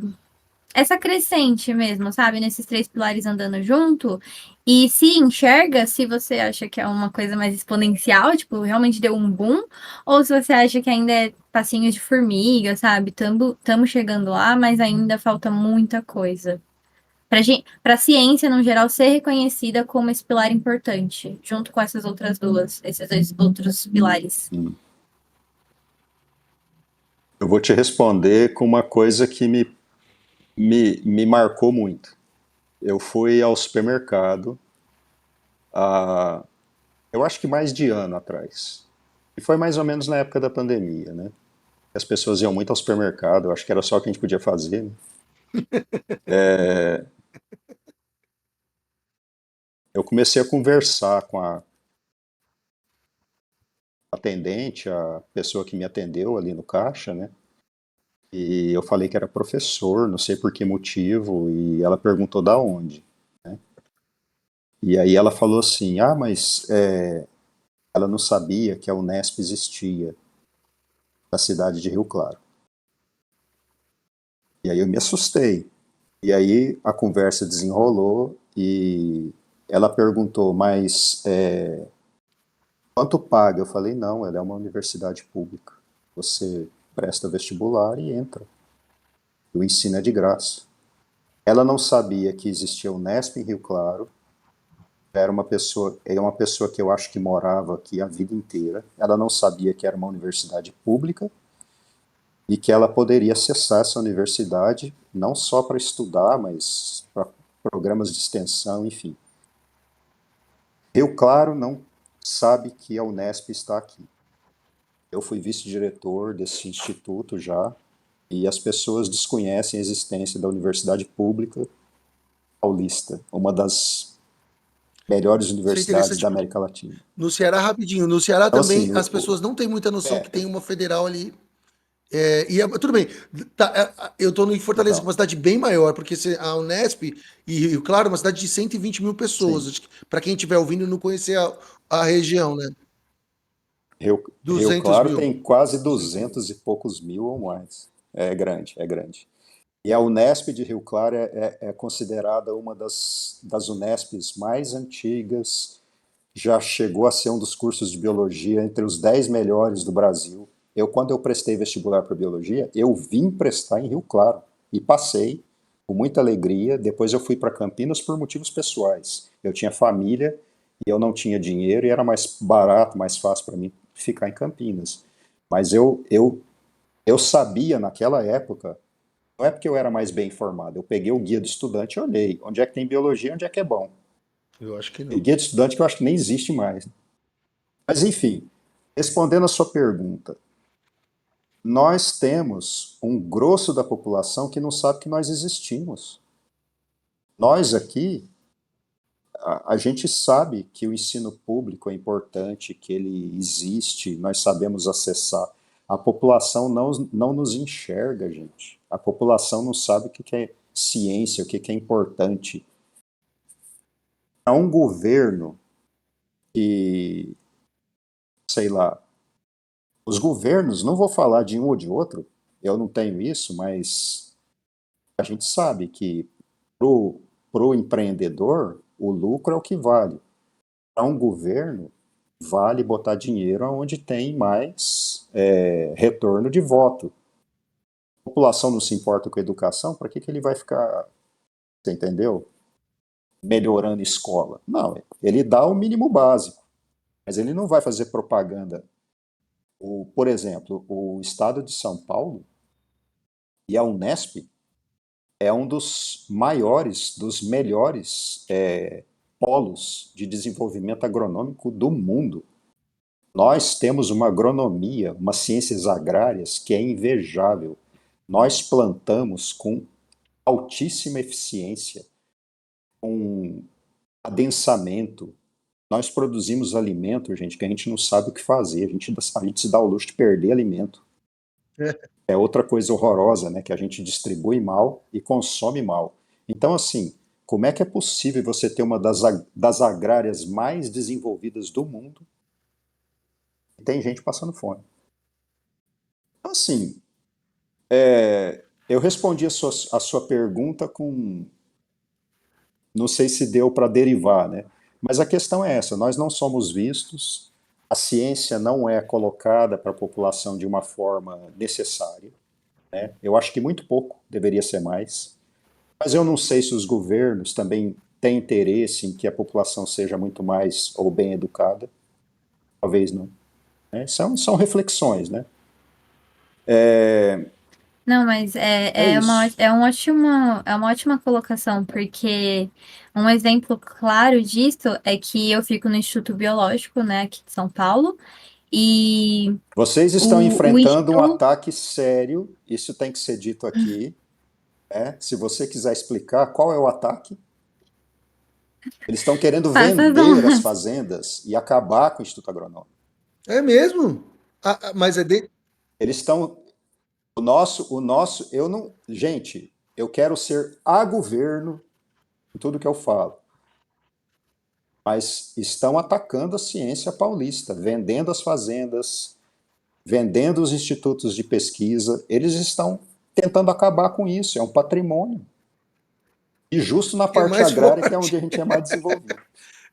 essa crescente mesmo, sabe? Nesses 3 pilares andando junto. E se enxerga, se você acha que é uma coisa mais exponencial, tipo, realmente deu um boom, ou se você acha que ainda é passinho de formiga, sabe? Tamo chegando lá, mas ainda falta muita coisa. Pra ciência, no geral, ser reconhecida como esse pilar importante, junto com essas outras duas, esses 2 outros pilares. Eu vou te responder com uma coisa que me marcou muito. Eu fui ao supermercado há, eu acho que mais de ano atrás. E foi mais ou menos na época da pandemia, né? As pessoas iam muito ao supermercado, eu acho que era só o que a gente podia fazer, né? Eu comecei a conversar com a atendente, a pessoa que me atendeu ali no caixa, né? E eu falei que era professor, não sei por que motivo, e ela perguntou da onde. E aí ela falou assim, mas ela não sabia que a Unesp existia na cidade de Rio Claro. E aí eu me assustei. E aí a conversa desenrolou e ela perguntou, mas quanto paga? Eu falei, não, ela é uma universidade pública. Você presta vestibular e entra. O ensino é de graça. Ela não sabia que existia o Unesp em Rio Claro. É uma pessoa que eu acho que morava aqui a vida inteira. Ela não sabia que era uma universidade pública e que ela poderia acessar essa universidade não só para estudar, mas para programas de extensão, enfim. Rio Claro não sabe que a Unesp está aqui. Eu fui vice-diretor desse instituto já, e as pessoas desconhecem a existência da Universidade Pública Paulista, uma das melhores Isso é universidades interessante da porque América Latina. no Ceará, rapidinho, no Ceará Então, também assim, as pessoas não têm muita noção que é, tem uma federal ali. Tudo bem, eu estou em Fortaleza, que é então, uma cidade bem maior, porque a Unesp e Rio Claro é uma cidade de 120 mil sim. pessoas. Para quem estiver ouvindo e não conhecer a região, né? Rio 200 Claro mil. tem quase 200 mil. 200 e poucos mil ou mais. É grande, é grande. E a Unesp de Rio Claro é considerada uma das Unesps mais antigas, já chegou a ser um dos cursos de biologia entre os 10 melhores do Brasil. Quando eu prestei vestibular para biologia, eu vim prestar em Rio Claro e passei com muita alegria. Depois eu fui para Campinas por motivos pessoais. Eu tinha família e eu não tinha dinheiro e era mais barato, mais fácil para mim ficar em Campinas. Mas eu sabia naquela época, não é porque eu era mais bem informado, eu peguei o guia do estudante e olhei onde é que tem biologia, onde é que é bom. Eu acho que E não. guia de estudante que eu acho que nem existe mais. Mas enfim, respondendo a sua pergunta, nós temos um grosso da população que não sabe que nós existimos. Nós aqui, a gente sabe que o ensino público é importante, que ele existe, nós sabemos acessar. A população não nos enxerga, gente. A população não sabe o que é ciência, o que é importante. Há um governo que, sei lá, os governos, não vou falar de um ou de outro, eu não tenho isso, mas a gente sabe que pro empreendedor, o lucro é o que vale. Para um governo, vale botar dinheiro onde tem mais retorno de voto. A população não se importa com a educação, para que ele vai ficar, você entendeu? Melhorando escola. Não, ele dá o mínimo básico, mas ele não vai fazer propaganda. Por exemplo, o estado de São Paulo e a Unesp é um dos maiores, dos melhores polos de desenvolvimento agronômico do mundo. Nós temos uma agronomia, umas ciências agrárias que é invejável. Nós plantamos com altíssima eficiência, com adensamento. Nós produzimos alimento, gente, que a gente não sabe o que fazer. A gente se dá o luxo de perder alimento. É outra coisa horrorosa, né? Que a gente distribui mal e consome mal. Então, assim, como é que é possível você ter uma das agrárias mais desenvolvidas do mundo e tem gente passando fome? Então, assim, Eu respondi a sua pergunta com, não sei se deu para derivar, né? Mas a questão é essa: nós não somos vistos, a ciência não é colocada para a população de uma forma necessária, né? Eu acho que muito pouco, deveria ser mais. Mas eu não sei se os governos também têm interesse em que a população seja muito mais ou bem educada. Talvez não. Né? São reflexões, né? Não, mas É isso. é uma ótima colocação, porque um exemplo claro disso é que eu fico no Instituto Biológico, né, aqui de São Paulo, e Vocês estão o enfrentando um Instituto ataque sério, isso tem que ser dito aqui, né? Se você quiser explicar qual é o ataque, eles estão querendo passa as vender as honras. fazendas e acabar com o Instituto Agronômico. É mesmo? Mas é de... Eles estão. O nosso, eu não. Gente, eu quero ser a governo em tudo que eu falo, mas estão atacando a ciência paulista, vendendo as fazendas, vendendo os institutos de pesquisa, eles estão tentando acabar com isso, é um patrimônio. E justo na que é parte mais agrária, que é onde forte. a gente é mais desenvolvido.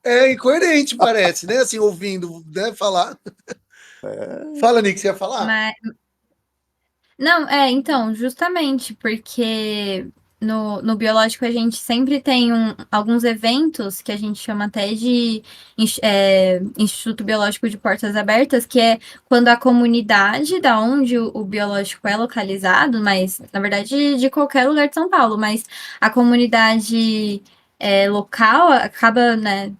É incoerente, parece, né? Assim, ouvindo, né, falar. Fala, Nick, você ia falar? Mas, não, então, justamente porque no biológico a gente sempre tem alguns eventos que a gente chama até de Instituto Biológico de Portas Abertas, que é quando a comunidade da onde o biológico é localizado, mas na verdade de qualquer lugar de São Paulo, mas a comunidade local acaba, né,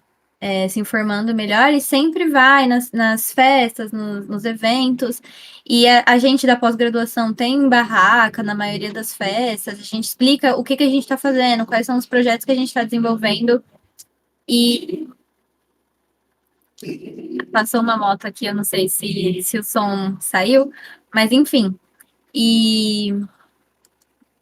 se informando melhor e sempre vai nas festas, nos eventos. E a gente da pós-graduação tem barraca na maioria das festas, a gente explica o que a gente está fazendo, quais são os projetos que a gente está desenvolvendo. E passou uma moto aqui, eu não sei se o som saiu, mas enfim. E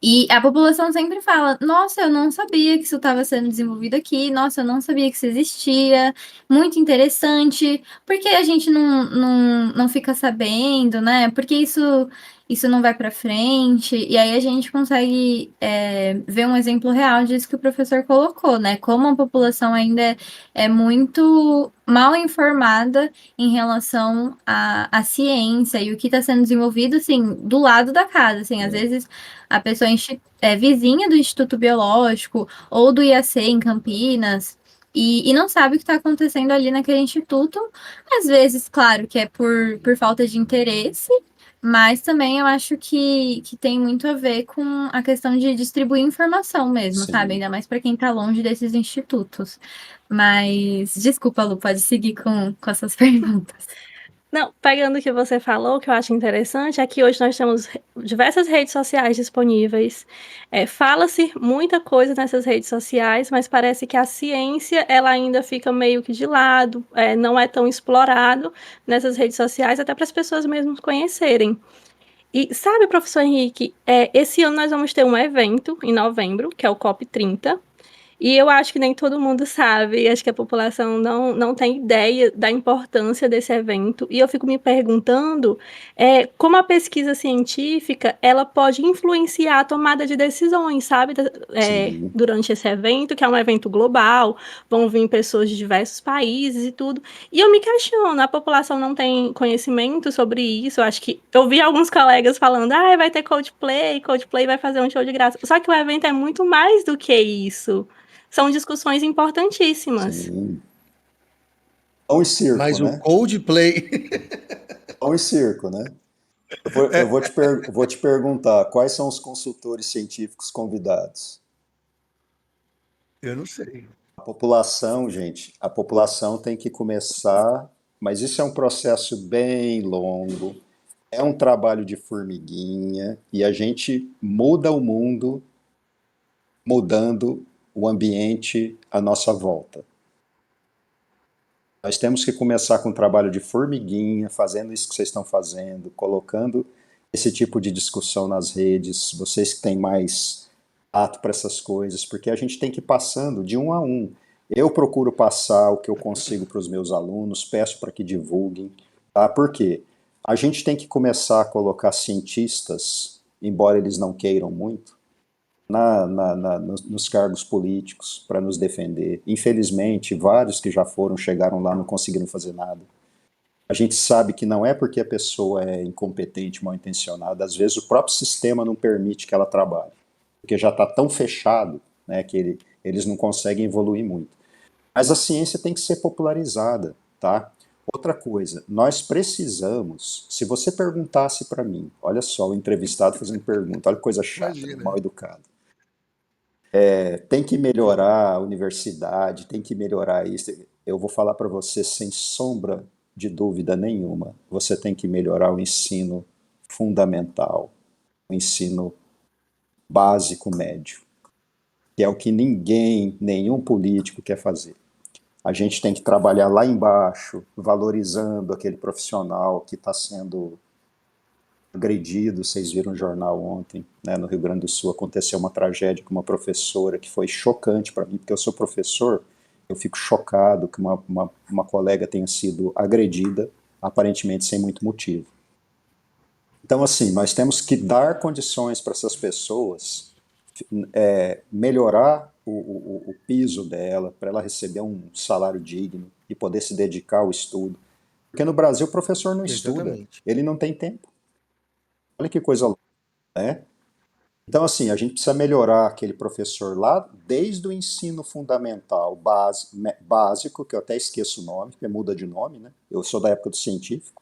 E a população sempre fala: nossa, eu não sabia que isso estava sendo desenvolvido aqui, nossa, eu não sabia que isso existia, muito interessante, por que a gente não fica sabendo, né? Por que isso não vai para frente? E aí a gente consegue ver um exemplo real disso que o professor colocou, né? Como a população ainda é muito mal informada em relação à ciência e o que está sendo desenvolvido, assim, do lado da casa, assim, às vezes a pessoa é vizinha do Instituto Biológico ou do IAC em Campinas e não sabe o que está acontecendo ali naquele instituto. Às vezes, claro, que é por falta de interesse, mas também eu acho que tem muito a ver com a questão de distribuir informação mesmo, sabe? Sim. Ainda mais para quem está longe desses institutos. Mas, desculpa, Lu, pode seguir com as suas perguntas. Não, pegando o que você falou, o que eu acho interessante é que hoje nós temos diversas redes sociais disponíveis. Fala-se muita coisa nessas redes sociais, mas parece que a ciência ela ainda fica meio que de lado, não é tão explorado nessas redes sociais, até para as pessoas mesmo conhecerem. E sabe, professor Henrique, esse ano nós vamos ter um evento em novembro, que é o COP30. E eu acho que nem todo mundo sabe, acho que a população não tem ideia da importância desse evento. E eu fico me perguntando como a pesquisa científica ela pode influenciar a tomada de decisões, sabe? Sim. Durante esse evento, que é um evento global, vão vir pessoas de diversos países e tudo. E eu me questiono, a população não tem conhecimento sobre isso. Eu acho que eu vi alguns colegas falando, vai ter Coldplay vai fazer um show de graça. Só que o evento é muito mais do que isso. São discussões importantíssimas. Sim. Pão e circo, Mas o né? Coldplay. Pão e circo, né? Eu vou te perguntar, quais são os consultores científicos convidados? Eu não sei. A população, gente, a população tem que começar, mas isso é um processo bem longo, é um trabalho de formiguinha, e a gente muda o mundo mudando o ambiente à nossa volta. Nós temos que começar com um trabalho de formiguinha, fazendo isso que vocês estão fazendo, colocando esse tipo de discussão nas redes, vocês que têm mais tato para essas coisas, porque a gente tem que ir passando de um a um. Eu procuro passar o que eu consigo para os meus alunos, peço para que divulguem, tá? Por quê? A gente tem que começar a colocar cientistas embora eles não queiram muito, nos cargos políticos para nos defender. Infelizmente, vários que já foram, chegaram lá, não conseguiram fazer nada. A gente sabe que não é porque a pessoa é incompetente, mal intencionada, às vezes o próprio sistema não permite que ela trabalhe, porque já está tão fechado, né, que eles não conseguem evoluir muito. Mas a ciência tem que ser popularizada, tá? Outra coisa, nós precisamos, se você perguntasse para mim, olha só, o entrevistado fazendo pergunta, olha que coisa chata, Imagina. mal educado. Tem que melhorar a universidade, tem que melhorar isso. Eu vou falar para você sem sombra de dúvida nenhuma. Você tem que melhorar o ensino fundamental, o ensino básico médio, que é o que ninguém, nenhum político quer fazer. A gente tem que trabalhar lá embaixo, valorizando aquele profissional que está sendo agredido. Vocês viram no jornal ontem, né, no Rio Grande do Sul, aconteceu uma tragédia com uma professora que foi chocante para mim, porque eu sou professor, eu fico chocado que uma colega tenha sido agredida, aparentemente sem muito motivo. Então, assim, nós temos que dar condições para essas pessoas, melhorar o piso dela, para ela receber um salário digno e poder se dedicar ao estudo. Porque no Brasil o professor não estuda, Exatamente. ele não tem tempo. Olha que coisa louca, né? Então, assim, a gente precisa melhorar aquele professor lá, desde o ensino fundamental básico, que eu até esqueço o nome, porque muda de nome, né? Eu sou da época do científico.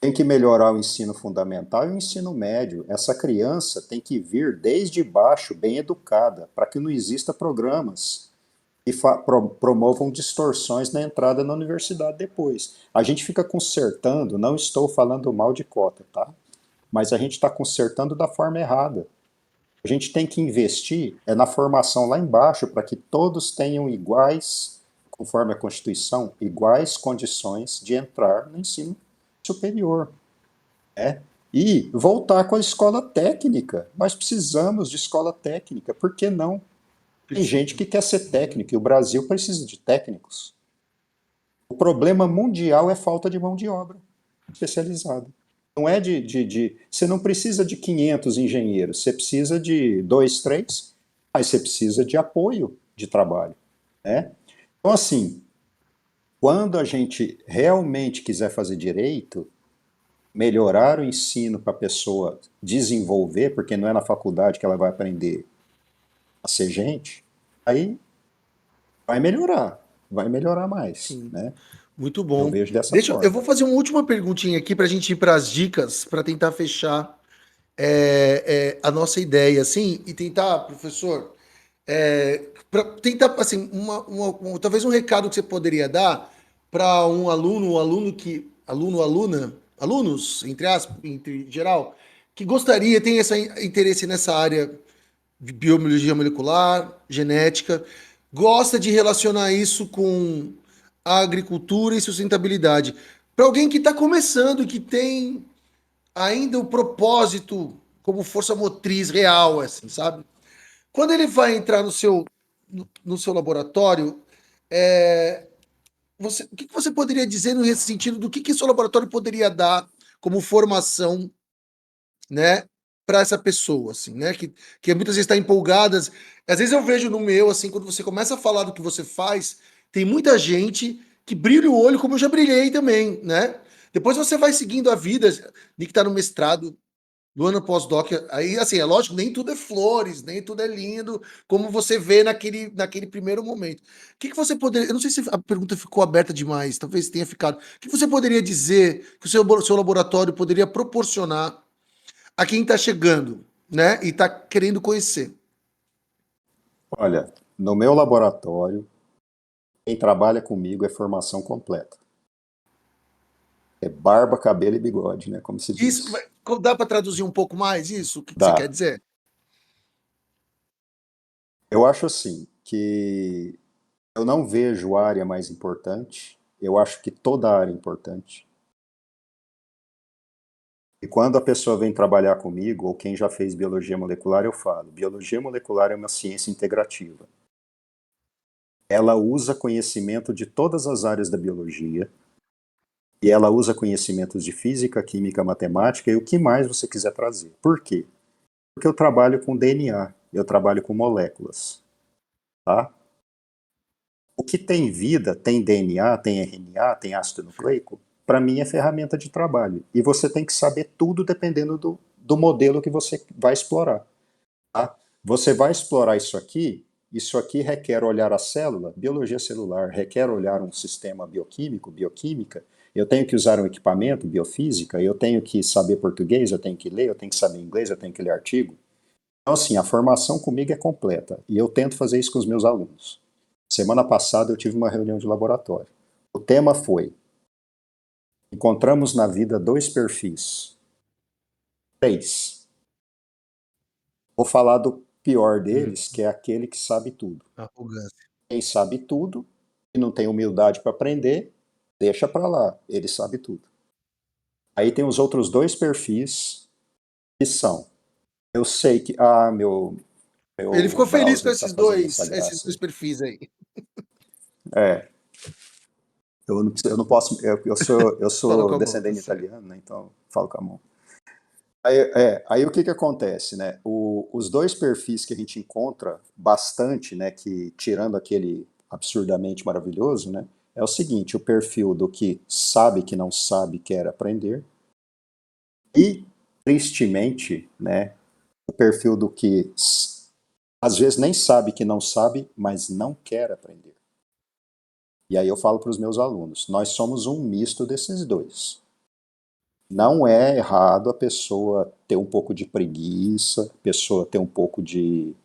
Tem que melhorar o ensino fundamental e o ensino médio. Essa criança tem que vir desde baixo, bem educada, para que não exista programas que promovam distorções na entrada na universidade depois. A gente fica consertando, não estou falando mal de cota, tá? Mas a gente está consertando da forma errada. A gente tem que investir na formação lá embaixo para que todos tenham iguais, conforme a Constituição, iguais condições de entrar no ensino superior. Né? E voltar com a escola técnica. Nós precisamos de escola técnica, por que não? Tem gente que quer ser técnico e o Brasil precisa de técnicos. O problema mundial é falta de mão de obra especializada. Não é você não precisa de 500 engenheiros, você precisa de 2, 3, mas você precisa de apoio de trabalho. Né? Então, assim, quando a gente realmente quiser fazer direito, melhorar o ensino para a pessoa desenvolver, porque não é na faculdade que ela vai aprender a ser gente, aí vai melhorar mais. Sim. Né? Muito Eu bom. vejo dessa Eu forma. vou fazer uma última perguntinha aqui para a gente ir para as dicas, para tentar fechar a nossa ideia, assim, e tentar, professor, para tentar, assim, talvez um recado que você poderia dar para alunos, entre aspas, entre geral, que gostaria, tem esse interesse nessa área de biologia molecular, genética, gosta de relacionar isso com a agricultura e sustentabilidade. Para alguém que está começando e que tem ainda o propósito como força motriz real, assim, sabe? Quando ele vai entrar no seu laboratório, é, o que você poderia dizer nesse sentido do que o seu laboratório poderia dar como formação, né, para essa pessoa, assim, né, que muitas vezes está empolgada. Às vezes eu vejo no meu, assim, quando você começa a falar do que você faz, tem muita gente que brilha o olho, como eu já brilhei também, né? Depois você vai seguindo a vida, de que está no mestrado, do ano pós-doc, aí, assim, é lógico, nem tudo é flores, nem tudo é lindo, como você vê naquele primeiro momento. O que você poderia, eu não sei se a pergunta ficou aberta demais, talvez tenha ficado. O que você poderia dizer que o seu laboratório poderia proporcionar a quem está chegando, né, e está querendo conhecer? Olha, no meu laboratório, quem trabalha comigo é formação completa. É barba, cabelo e bigode, né? Como se Isso, diz. dá para traduzir um pouco mais isso? O que você quer Dá. dizer? Eu acho assim que eu não vejo área mais importante. Eu acho que toda área é importante. E quando a pessoa vem trabalhar comigo, ou quem já fez biologia molecular, eu falo: biologia molecular é uma ciência integrativa. Ela usa conhecimento de todas as áreas da biologia E ela usa conhecimentos de física, química, matemática e o que mais você quiser trazer. Por quê? Porque eu trabalho com DNA, eu trabalho com moléculas, tá? O que tem vida, tem DNA, tem RNA, tem ácido nucleico, para mim é ferramenta de trabalho. E você tem que saber tudo dependendo do modelo que você vai explorar. Tá? Você vai explorar isso aqui requer olhar a célula, biologia celular, requer olhar um sistema bioquímico, bioquímica, eu tenho que usar um equipamento, biofísica, eu tenho que saber português, eu tenho que ler, eu tenho que saber inglês, eu tenho que ler artigo. Então, assim, a formação comigo é completa e eu tento fazer isso com os meus alunos. Semana passada eu tive uma reunião de laboratório. O tema foi: encontramos na vida dois perfis. Três. Vou falar do pior deles, que é aquele que sabe tudo. Arrogância. Quem sabe tudo e não tem humildade para aprender, deixa para lá, ele sabe tudo. Aí tem os outros dois perfis que são: eu sei que, Ele meu ficou feliz com browser está fazendo essa esses graça dois aí. perfis aí. É, eu não posso, eu Fala sou com a mão, tá descendente certo. italiano, né, então falo com a mão. Aí o que acontece, né? Os dois perfis que a gente encontra bastante, né, que tirando aquele absurdamente maravilhoso, né, é o seguinte: o perfil do que não sabe, quer aprender, e, tristemente, né, o perfil do que às vezes nem sabe que não sabe, mas não quer aprender. E aí eu falo para os meus alunos: nós somos um misto desses dois. Não é errado a pessoa ter um pouco de preguiça, a pessoa ter um pouco de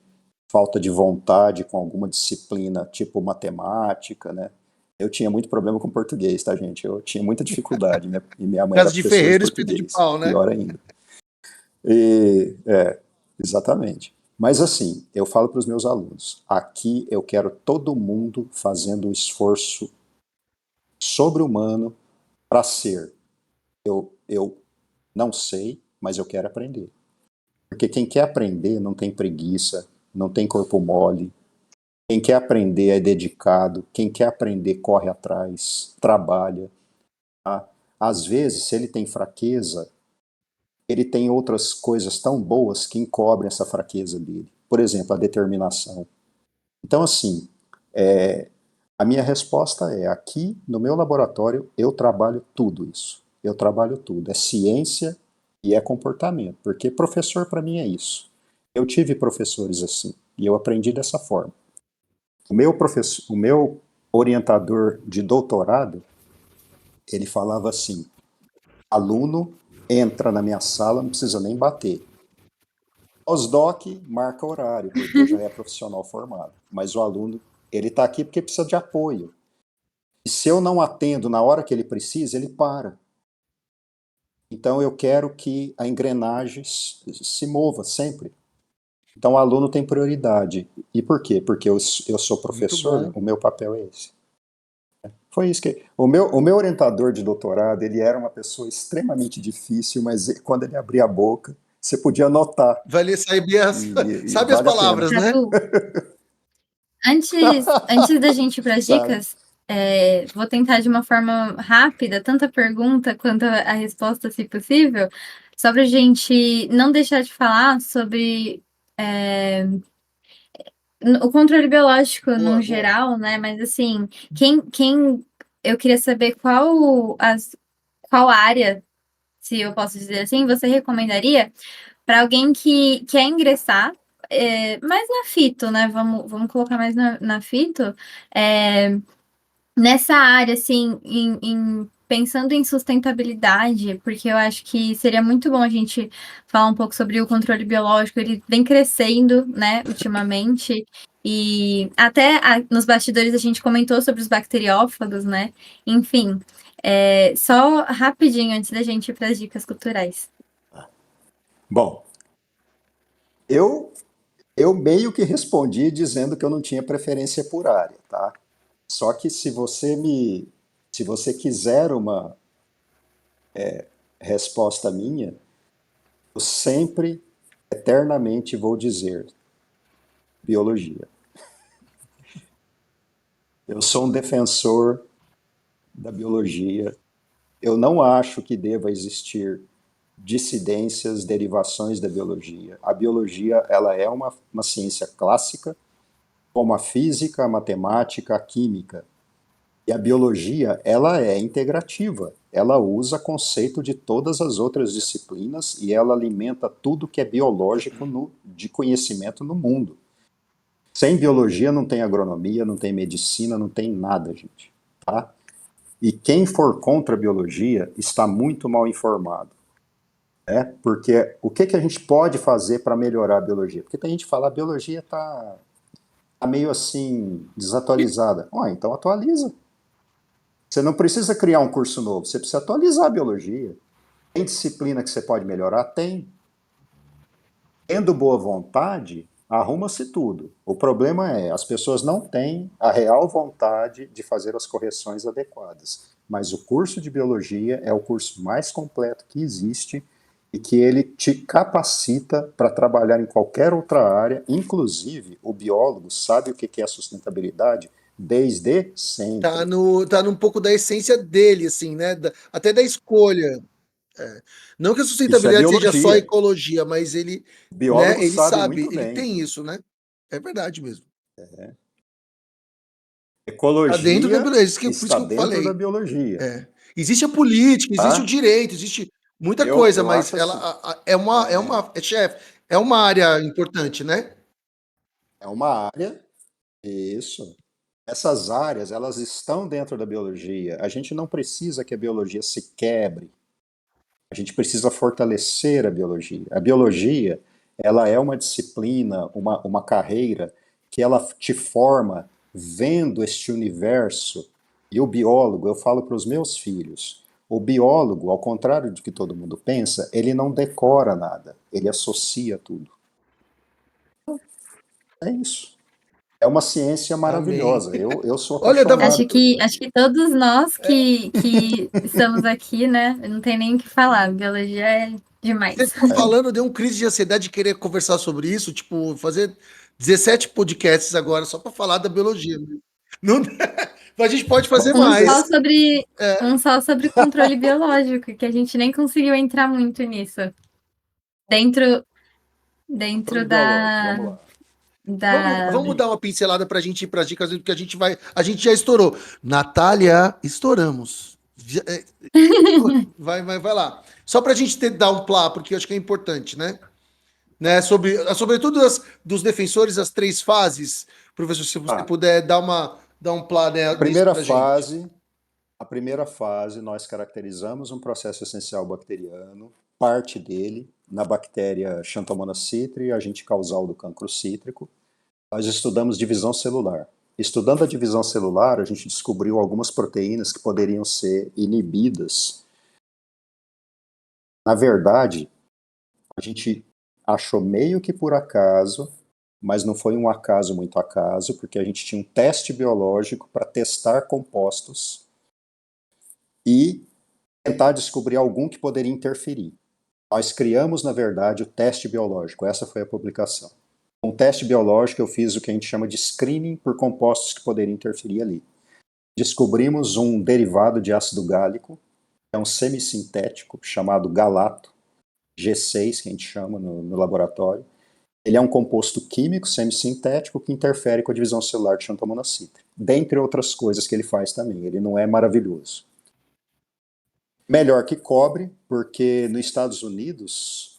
falta de vontade com alguma disciplina, tipo matemática, né? Eu tinha muito problema com português, tá, gente? Eu tinha muita dificuldade, né? E minha mãe era Casa de professora de ferreiro, espeto de português, pau, né? pior ainda. Exatamente. Mas assim, eu falo para os meus alunos: aqui eu quero todo mundo fazendo um esforço sobre-humano para ser. Eu não sei, mas eu quero aprender. Porque quem quer aprender não tem preguiça, não tem corpo mole. Quem quer aprender é dedicado. Quem quer aprender corre atrás, trabalha. Tá? Às vezes, se ele tem fraqueza, ele tem outras coisas tão boas que encobrem essa fraqueza dele. Por exemplo, a determinação. Então, assim, a minha resposta é: aqui no meu laboratório eu trabalho tudo isso. Eu trabalho tudo. É ciência e é comportamento. Porque professor para mim é isso. Eu tive professores assim e eu aprendi dessa forma. O meu orientador de doutorado, ele falava assim: aluno entra na minha sala, não precisa nem bater. Pós-doc marca horário, porque já é profissional formado. Mas o aluno, ele está aqui porque precisa de apoio. E se eu não atendo na hora que ele precisa, ele para. Então eu quero que a engrenagem se mova sempre. Então o aluno tem prioridade. E por quê? Porque eu sou Muito professor, bom. o meu papel é esse. Foi isso que. O meu orientador de doutorado, ele era uma pessoa extremamente difícil, mas quando ele abria a boca, você podia notar. Vai sair bem E sabe as vale a pena, palavras, né? Cadu, antes da gente ir para as sabe? dicas, vou tentar de uma forma rápida, tanta pergunta quanto a resposta, se possível, só para a gente não deixar de falar sobre o controle biológico no Boa, boa. geral, né? Mas assim, quem eu queria saber qual área, se eu posso dizer assim, você recomendaria para alguém que quer ingressar, mais na fito, né? Vamos colocar mais na fito, nessa área, assim, pensando em sustentabilidade, porque eu acho que seria muito bom a gente falar um pouco sobre o controle biológico. Ele vem crescendo, né, ultimamente, e até nos bastidores a gente comentou sobre os bacteriófagos, né? Enfim, só rapidinho antes da gente ir para as dicas culturais. Bom, eu, eu meio que respondi dizendo que eu não tinha preferência por área, tá? Só que se você quiser uma resposta minha, eu sempre, eternamente vou dizer biologia. Eu sou um defensor da biologia Eu não acho que deva existir dissidências, derivações da biologia. A biologia, ela é uma ciência clássica, como a física, a matemática, a química. E a biologia, ela é integrativa. Ela usa conceito de todas as outras disciplinas e ela alimenta tudo que é biológico de conhecimento no mundo. Sem biologia não tem agronomia, não tem medicina, não tem nada, gente. Tá? E quem for contra a biologia está muito mal informado. Né? Porque o que a gente pode fazer para melhorar a biologia? Porque tem gente que fala a biologia está meio assim, desatualizada. Então atualiza. Você não precisa criar um curso novo, você precisa atualizar a biologia. Tem disciplina que você pode melhorar? Tem. Tendo boa vontade, arruma-se tudo. O problema é, as pessoas não têm a real vontade de fazer as correções adequadas. Mas o curso de biologia é o curso mais completo que existe e que ele te capacita para trabalhar em qualquer outra área, inclusive o biólogo sabe o que é sustentabilidade desde sempre. Tá num pouco da essência dele, assim, né? Até da escolha. É. Não que a Isso é sustentabilidade seja só biologia. ecologia, mas ele, O né, biólogo ele sabe sabe, muito ele bem. tem isso, né? É verdade mesmo. Tá dentro da Ecologia biologia, por isso está que eu dentro da falei. biologia. É. Existe a política, existe o Tá? direito, existe muita Eu, coisa, eu mas acho ela assim, chefe, é uma área importante, né? é uma área, isso. Essas áreas, elas estão dentro da biologia. A gente não precisa que a biologia se quebre. A gente precisa fortalecer a biologia. A biologia, ela é uma disciplina, uma carreira que ela te forma vendo este universo. E o biólogo, eu falo para os meus filhos, o biólogo, ao contrário do que todo mundo pensa, ele não decora nada, ele associa tudo. É isso. É uma ciência Amém. maravilhosa. Eu sou Olha, apaixonado por Acho biologia. que todos nós que estamos aqui, né? Não tem nem o que falar. Biologia é você demais. ficou falando, deu um crise de ansiedade de querer conversar sobre isso, tipo, fazer 17 podcasts agora só para falar da biologia. Não, a gente pode fazer Vamos Um fazer. só mais. sobre, É. um só sobre controle biológico, que a gente nem conseguiu entrar muito nisso. Dentro, Controle dentro biológico, vamos da, lá. da. Vamos dar uma pincelada para a gente ir para as dicas, porque a gente já estourou. Natália, estouramos. Vai lá. Só para a gente dar um plá, porque eu acho que é importante, né? Sobretudo dos defensores, as três fases. Professor, se você Ah, puder dar um plá, a né, nisso primeira para a gente. fase, a primeira fase, nós caracterizamos um processo essencial bacteriano, parte dele, na bactéria Xanthomonas citri, agente causal do cancro cítrico. Nós estudamos divisão celular. Estudando a divisão celular, a gente descobriu algumas proteínas que poderiam ser inibidas. Na verdade, a gente achou meio que por acaso, mas não foi um acaso muito acaso, porque a gente tinha um teste biológico para testar compostos e tentar descobrir algum que poderia interferir. Nós criamos, na verdade, o teste biológico. Essa foi a publicação. Com o teste biológico, eu fiz o que a gente chama de screening por compostos que poderiam interferir ali. Descobrimos um derivado de ácido gálico, que é um semissintético, chamado galato, G6, que a gente chama no laboratório. Ele é um composto químico semissintético que interfere com a divisão celular de Xanthomonas citri. Dentre outras coisas que ele faz também. Ele não é maravilhoso. Melhor que cobre, porque nos Estados Unidos,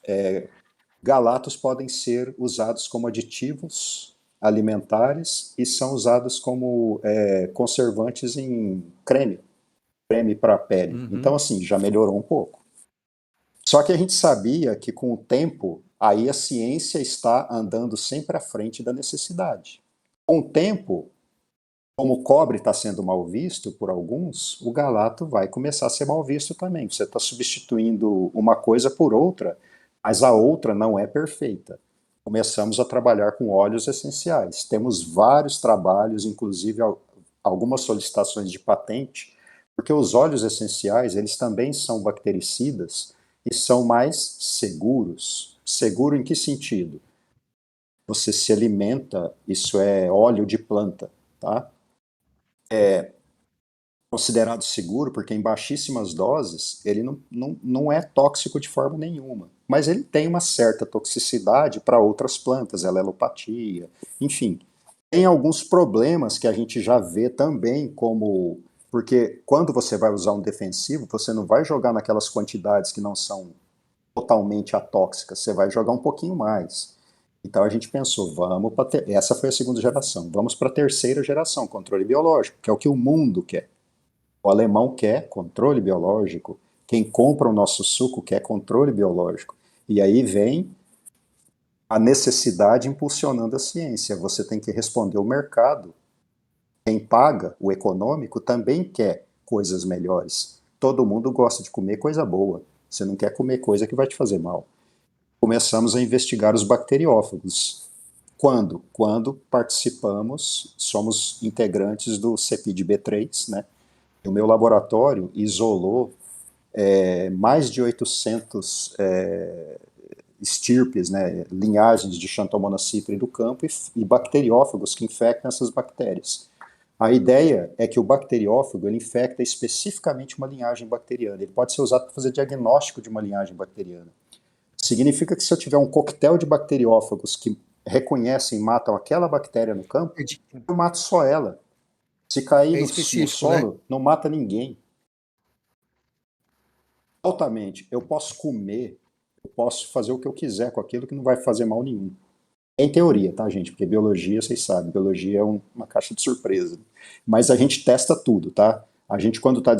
galatos podem ser usados como aditivos alimentares e são usados como conservantes em creme para a pele. Então, Uhum. assim, já melhorou um pouco. Só que a gente sabia que com o tempo, aí a ciência está andando sempre à frente da necessidade. Com o tempo, como o cobre está sendo mal visto por alguns, o galato vai começar a ser mal visto também. Você está substituindo uma coisa por outra, mas a outra não é perfeita. Começamos a trabalhar com óleos essenciais. Temos vários trabalhos, inclusive algumas solicitações de patente, porque os óleos essenciais, eles também são bactericidas e são mais seguros. Seguro em que sentido? Você se alimenta, isso é óleo de planta, tá? considerado seguro porque em baixíssimas doses ele não é tóxico de forma nenhuma, mas ele tem uma certa toxicidade para outras plantas, alelopatia, enfim. Tem alguns problemas que a gente já vê também, como porque quando você vai usar um defensivo, você não vai jogar naquelas quantidades que não são totalmente atóxicas, você vai jogar um pouquinho mais. Então a gente pensou, vamos para essa foi a segunda geração, vamos para a terceira geração, controle biológico, que é o que o mundo quer. O alemão quer controle biológico, quem compra o nosso suco quer controle biológico. E aí vem a necessidade impulsionando a ciência. Você tem que responder o mercado. Quem paga, o econômico, também quer coisas melhores. Todo mundo gosta de comer coisa boa. Você não quer comer coisa que vai te fazer mal. Começamos a investigar os bacteriófagos. Quando? Quando participamos, somos integrantes do CEPID-B3, né? O meu laboratório isolou mais de 800 estirpes, né, linhagens de Xanthomonas citri do campo e bacteriófagos que infectam essas bactérias. A ideia é que o bacteriófago ele infecta especificamente uma linhagem bacteriana. Ele pode ser usado para fazer diagnóstico de uma linhagem bacteriana. Significa que se eu tiver um coquetel de bacteriófagos que reconhecem e matam aquela bactéria no campo, eu mato só ela. Se cair no solo, né? Não mata ninguém. Altamente, eu posso comer, eu posso fazer o que eu quiser com aquilo que não vai fazer mal nenhum. Em teoria, tá, gente? Porque biologia, vocês sabem, biologia é uma caixa de surpresa. Mas a gente testa tudo, tá? A gente, quando está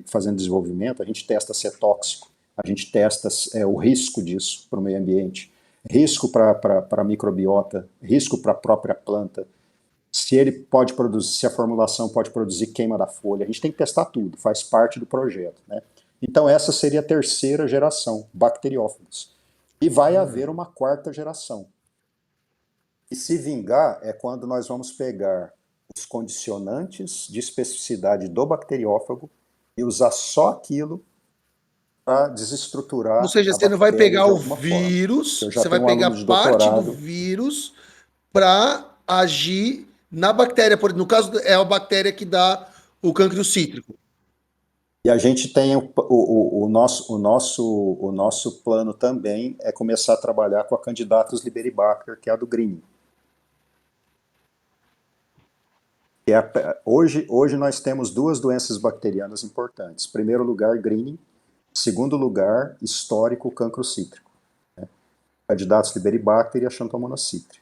fazendo desenvolvimento, a gente testa se é tóxico, a gente testa o risco disso para o meio ambiente, risco para a microbiota, risco para a própria planta, se ele pode produzir, se a formulação pode produzir queima da folha. A gente tem que testar tudo, faz parte do projeto, né? Então essa seria a terceira geração, bacteriófagos. E vai haver uma quarta geração. E se vingar é quando nós vamos pegar os condicionantes de especificidade do bacteriófago e usar só aquilo para desestruturar. Ou seja, você não vai pegar o vírus, você vai pegar parte do vírus para agir na bactéria. No caso, é a bactéria que dá o cancro cítrico. E a gente tem o nosso plano também é começar a trabalhar com a Candidatus liberibacter, que é a do green. Hoje nós temos duas doenças bacterianas importantes. Em primeiro lugar, greening. Em segundo lugar, histórico, cancro cítrico. Né? Candidatus liberibacter e a Xanthomonas citri.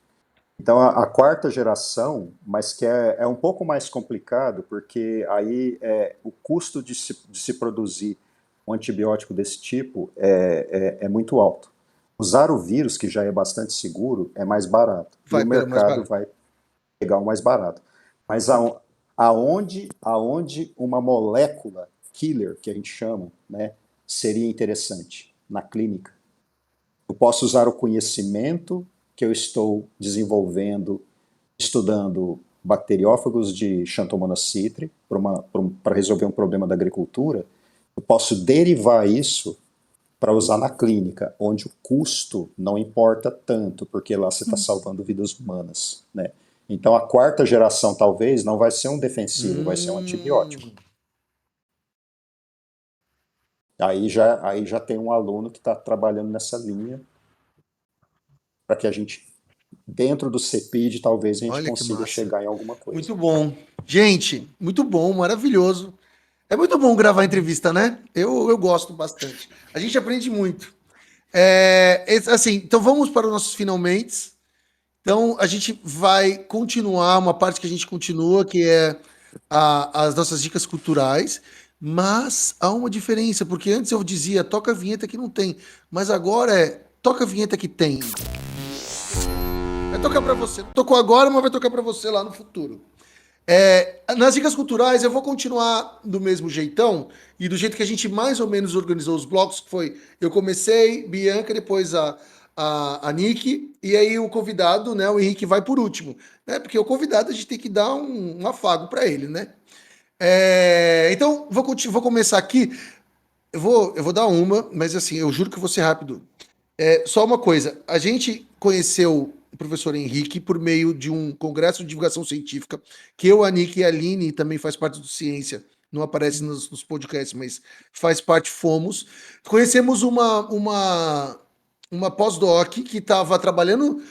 Então, a quarta geração, mas que é um pouco mais complicado, porque aí o custo de se produzir um antibiótico desse tipo é muito alto. Usar o vírus, que já é bastante seguro, é mais barato. E o mercado vai pegar o mais barato. Mas aonde uma molécula killer, que a gente chama, né, seria interessante? Na clínica. Eu posso usar o conhecimento que eu estou desenvolvendo, estudando bacteriófagos de Xanthomonas citri para resolver um problema da agricultura, eu posso derivar isso para usar na clínica, onde o custo não importa tanto, porque lá você está salvando vidas humanas, né? Então a quarta geração talvez não vai ser um defensivo, vai ser um antibiótico. Aí já tem um aluno que está trabalhando nessa linha, para que a gente, dentro do CEPID, talvez a gente consiga chegar em alguma coisa. Muito bom. Gente, muito bom, maravilhoso. É muito bom gravar entrevista, né? Eu gosto bastante. A gente aprende muito. Assim, então vamos para os nossos finalmente. Então a gente vai continuar, uma parte que a gente continua, que é as nossas dicas culturais, mas há uma diferença, porque antes eu dizia toca a vinheta que não tem, mas agora toca a vinheta que tem. Vai tocar para você. Tocou agora, mas vai tocar para você lá no futuro. Nas dicas culturais, eu vou continuar do mesmo jeitão e do jeito que a gente mais ou menos organizou os blocos, que foi, eu comecei, Bianca, depois a Nick, e aí o convidado, né, o Henrique vai por último, né, porque o convidado a gente tem que dar um afago para ele, né. Então, vou começar aqui, eu vou dar uma, mas assim, eu juro que eu vou ser rápido. Só uma coisa, a gente conheceu professor Henrique por meio de um congresso de divulgação científica, que eu, a Nick e a Aline, também faz parte do Ciência, não aparece nos podcasts, mas faz parte, fomos. Conhecemos uma pós-doc que estava trabalhando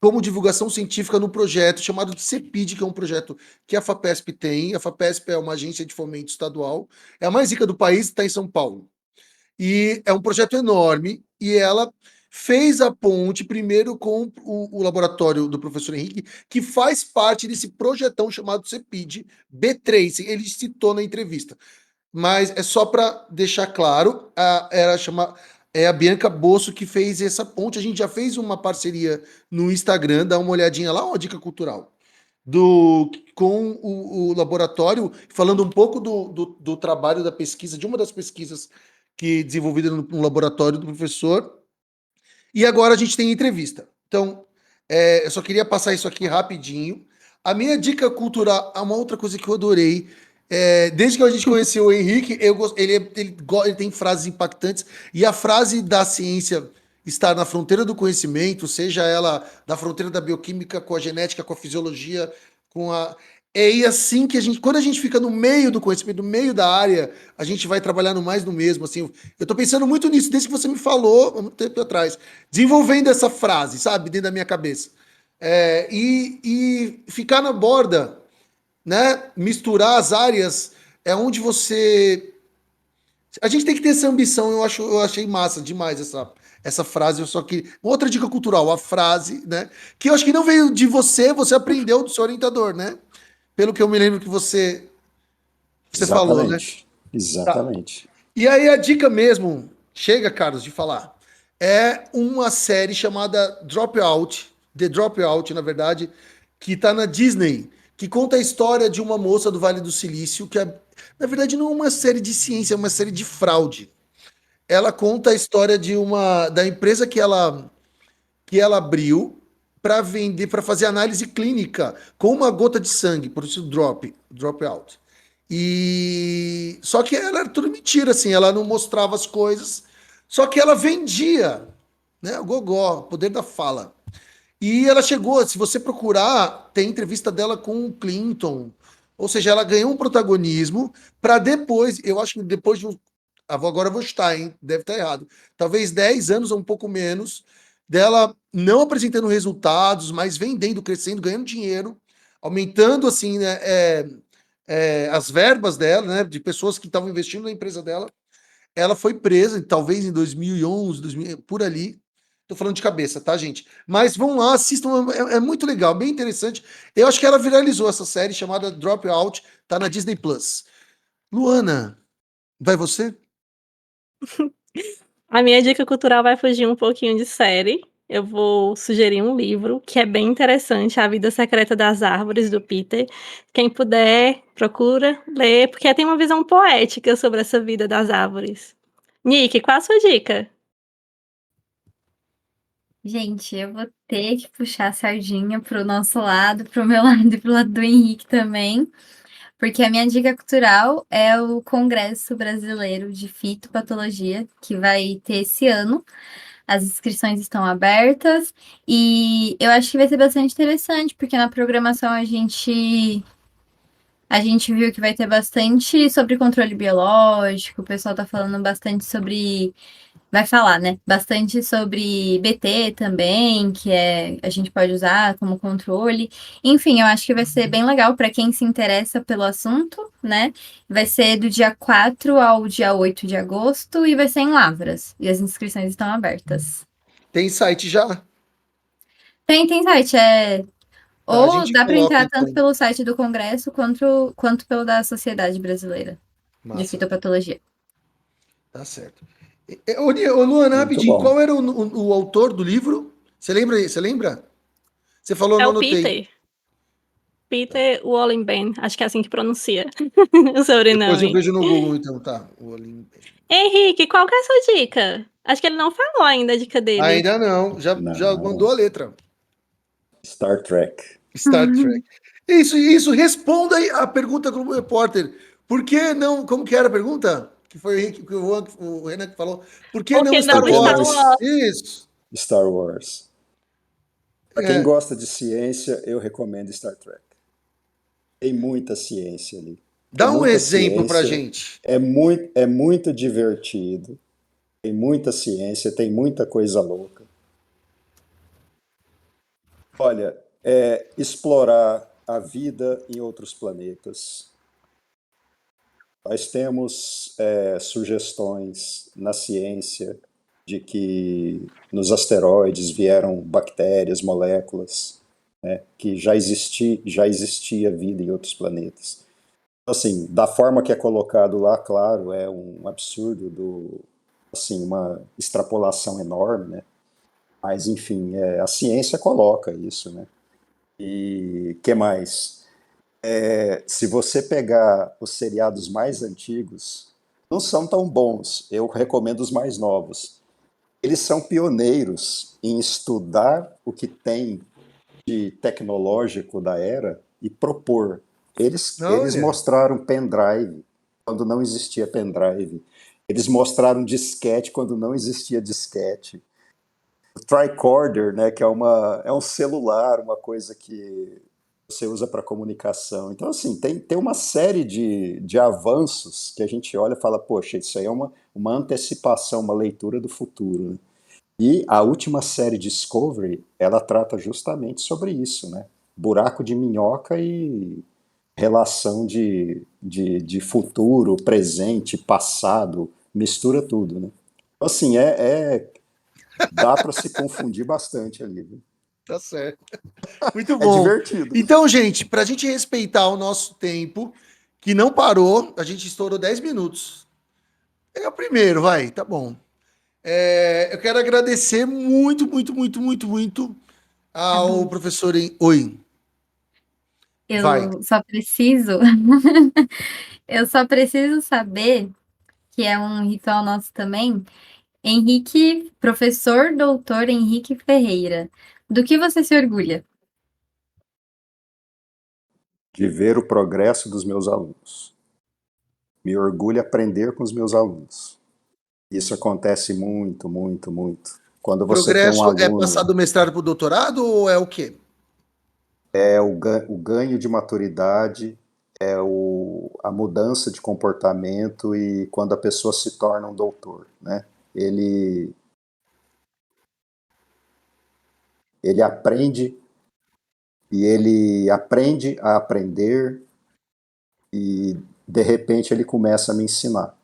como divulgação científica no projeto chamado de CEPID, que é um projeto que a FAPESP tem. A FAPESP é uma agência de fomento estadual, é a mais rica do país, está em São Paulo. E é um projeto enorme, e ela fez a ponte primeiro com o laboratório do professor Henrique, que faz parte desse projetão chamado CEPID B3, ele citou na entrevista. Mas é só para deixar claro, é a Bianca Bosso que fez essa ponte. A gente já fez uma parceria no Instagram, dá uma olhadinha lá, uma dica cultural com o laboratório, falando um pouco do trabalho da pesquisa, de uma das pesquisas que desenvolvida no laboratório do professor. E agora a gente tem entrevista. Então, eu só queria passar isso aqui rapidinho. A minha dica cultural é uma outra coisa que eu adorei. Desde que a gente conheceu o Henrique, ele tem frases impactantes. E a frase da ciência estar na fronteira do conhecimento, seja ela da fronteira da bioquímica com a genética, com a fisiologia, com a. É assim que quando a gente fica no meio do conhecimento, no meio da área, a gente vai trabalhando mais no mesmo. Assim, eu tô pensando muito nisso desde que você me falou, há muito tempo atrás, desenvolvendo essa frase, sabe, dentro da minha cabeça. E ficar na borda, né? Misturar as áreas é onde você. A gente tem que ter essa ambição, eu achei massa demais essa frase. Eu só que. Outra dica cultural, a frase, né? Que eu acho que não veio de você aprendeu do seu orientador, né? Pelo que eu me lembro que você falou, né? Exatamente. E aí a dica mesmo, chega, Carlos, de falar, é uma série chamada Dropout, The Dropout, na verdade, que tá na Disney, que conta a história de uma moça do Vale do Silício, na verdade, não é uma série de ciência, é uma série de fraude. Ela conta a história da empresa que ela abriu para vender, para fazer análise clínica com uma gota de sangue, por isso dropout. E só que ela era tudo mentira, assim, ela não mostrava as coisas, só que ela vendia, né? O gogó, o poder da fala. E ela chegou, se você procurar, tem entrevista dela com o Clinton, ou seja, ela ganhou um protagonismo para depois, eu acho que depois de agora eu vou chutar, hein? Deve estar errado. Talvez 10 anos ou um pouco menos dela não apresentando resultados, mas vendendo, crescendo, ganhando dinheiro, aumentando assim, né, as verbas dela, né, de pessoas que estavam investindo na empresa dela. Ela foi presa, talvez em 2011, 2000, por ali. Tô falando de cabeça, tá, gente? Mas vão lá, assistam, é muito legal, bem interessante. Eu acho que ela viralizou essa série chamada Dropout, tá na Disney Plus. Luana, vai você? A minha dica cultural vai fugir um pouquinho de série. Eu vou sugerir um livro que é bem interessante, A Vida Secreta das Árvores, do Peter. Quem puder, procura ler, porque tem uma visão poética sobre essa vida das árvores. Nick, qual a sua dica? Gente, eu vou ter que puxar a sardinha pro nosso lado, pro meu lado e pro lado do Henrique também, porque a minha dica cultural é o Congresso Brasileiro de Fitopatologia, que vai ter esse ano. As inscrições estão abertas e eu acho que vai ser bastante interessante, porque na programação a gente viu que vai ter bastante sobre controle biológico, o pessoal tá falando bastante sobre. Vai falar, né? Bastante sobre BT também, que a gente pode usar como controle. Enfim, eu acho que vai ser bem legal para quem se interessa pelo assunto, né? Vai ser do dia 4 ao dia 8 de agosto e vai ser em Lavras. E as inscrições estão abertas. Tem site já? Tem site, Tá, a ou gente dá para coloca entrar tanto então. pelo site do Congresso quanto pelo da Sociedade Brasileira de Massa, Fitopatologia. tá certo. Ô, Luana, Muito rapidinho, bom. qual era o autor do livro? Você lembra? Você lembra? Você falou, eu É não o anotei. Peter. Peter Wollenben, acho que é assim que pronuncia o Depois eu sobrenome. vejo no Google, então, tá. O Olim- Henrique, qual que é a sua dica? Acho que ele não falou ainda a dica dele. Ainda não, já mandou Não. a letra. Star Trek. Star Trek. Isso, responda aí a pergunta como repórter. Por que não? Como que era a pergunta? Que foi o Henrique, que o Renan que falou. Por que não Porque Star não Porque está não Wars? o es- Oscar. Isso. Star Wars. Para quem É, gosta de ciência, eu recomendo Star Trek. Tem muita ciência ali. Tem dá um muita exemplo pra ciência, gente. é muito divertido, tem muita ciência, tem muita coisa louca. Olha, explorar a vida em outros planetas. Nós temos sugestões na ciência de que nos asteroides vieram bactérias, moléculas, né, que já existia vida em outros planetas. Assim, da forma que é colocado lá, claro, é um absurdo, assim, uma extrapolação enorme, né? Mas, enfim, a ciência coloca isso, né? E que mais? Se você pegar os seriados mais antigos, não são tão bons. Eu recomendo os mais novos. Eles são pioneiros em estudar o que tem de tecnológico da era e propor. Eles Olha, mostraram pendrive quando não existia pendrive. Eles mostraram disquete quando não existia disquete. O tricorder, né, que é um celular, uma coisa que você usa para comunicação. Então, assim, tem uma série de avanços que a gente olha e fala, poxa, isso aí é uma antecipação, uma leitura do futuro, né? E a última série Discovery, ela trata justamente sobre isso, né? Buraco de minhoca e relação de futuro, presente, passado, mistura tudo, né? Então, assim, dá para se confundir bastante ali, viu? tá certo. Muito É bom. divertido. Então, gente, para a gente respeitar o nosso tempo, que não parou, a gente estourou 10 minutos. É o primeiro, vai, tá bom. Eu quero agradecer muito, muito, muito, muito, muito ao Cadu, professor. Oi, vai. eu só preciso, eu só preciso saber, que é um ritual nosso também, Henrique, professor doutor Henrique Ferreira, do que você se orgulha? De ver o progresso dos meus alunos. Me orgulho aprender com os meus alunos. Isso acontece muito, muito, muito. Quando você tem um Progresso é passar aluno, do mestrado para o doutorado ou é o quê? o ganho de maturidade, a mudança de comportamento e quando a pessoa se torna um doutor, né? Ele, ele aprende e ele aprende a aprender e de repente ele começa a me ensinar.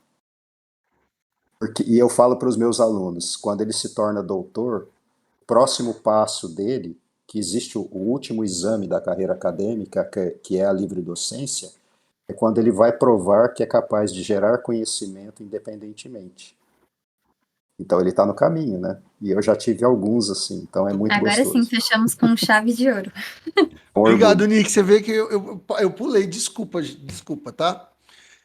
E eu falo para os meus alunos, quando ele se torna doutor, o próximo passo dele, que existe o último exame da carreira acadêmica, que é a livre docência, é quando ele vai provar que é capaz de gerar conhecimento independentemente. Então ele está no caminho, né? E eu já tive alguns assim, então é muito Agora sim, gostoso. fechamos com chave de ouro. Com Obrigado, orgulho. Nick. Você vê que eu pulei. Desculpa, desculpa, tá?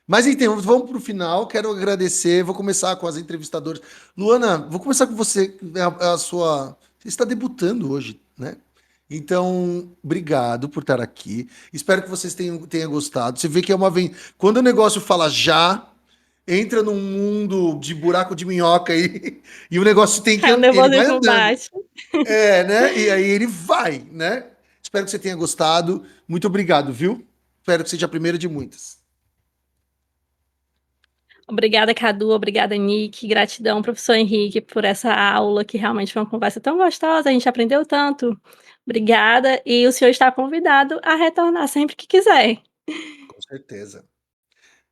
Mas então, vamos para o final. Quero agradecer. Vou começar com as entrevistadoras. Luana, vou começar com você. A sua. Você está debutando hoje, né? Então, obrigado por estar aqui. Espero que vocês tenham gostado. Você vê que é uma vez. Quando o negócio fala já, entra num mundo de buraco de minhoca aí, e o negócio tem que O andar. Ele vai nervosismo andando. bate. Né? E aí ele vai, né? Espero que você tenha gostado. Muito obrigado, viu? Espero que seja a primeira de muitas. Obrigada, Cadu. Obrigada, Nick. Gratidão, professor Henrique, por essa aula, que realmente foi uma conversa tão gostosa. A gente aprendeu tanto. Obrigada. E o senhor está convidado a retornar sempre que quiser. Com certeza.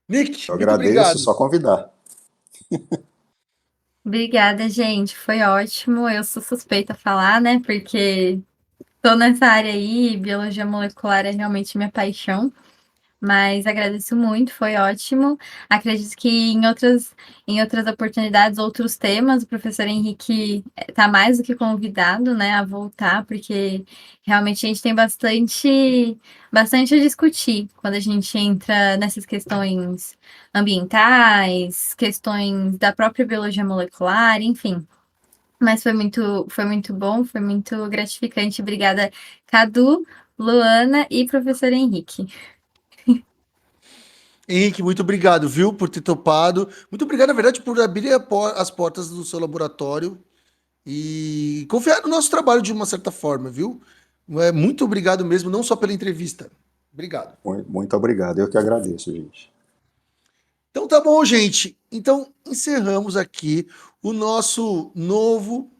Nick, Eu muito agradeço, obrigado. só convidar. Obrigada, gente. Foi ótimo. Eu sou suspeita a falar, né? Porque tô nessa área aí, biologia molecular é realmente minha paixão. Mas agradeço muito, foi ótimo. Acredito que em outras oportunidades, outros temas, o professor Henrique está mais do que convidado, né, a voltar, porque realmente a gente tem bastante a discutir quando a gente entra nessas questões ambientais, questões da própria biologia molecular, enfim. Mas foi muito bom, foi muito gratificante. Obrigada, Cadu, Luana e professor Henrique. Henrique, muito obrigado, viu, por ter topado. Muito obrigado, na verdade, por abrir as portas do seu laboratório e confiar no nosso trabalho de uma certa forma, viu? Muito obrigado mesmo, não só pela entrevista. Obrigado. Muito obrigado, eu que agradeço, gente. Então tá bom, gente. Então encerramos aqui o nosso novo,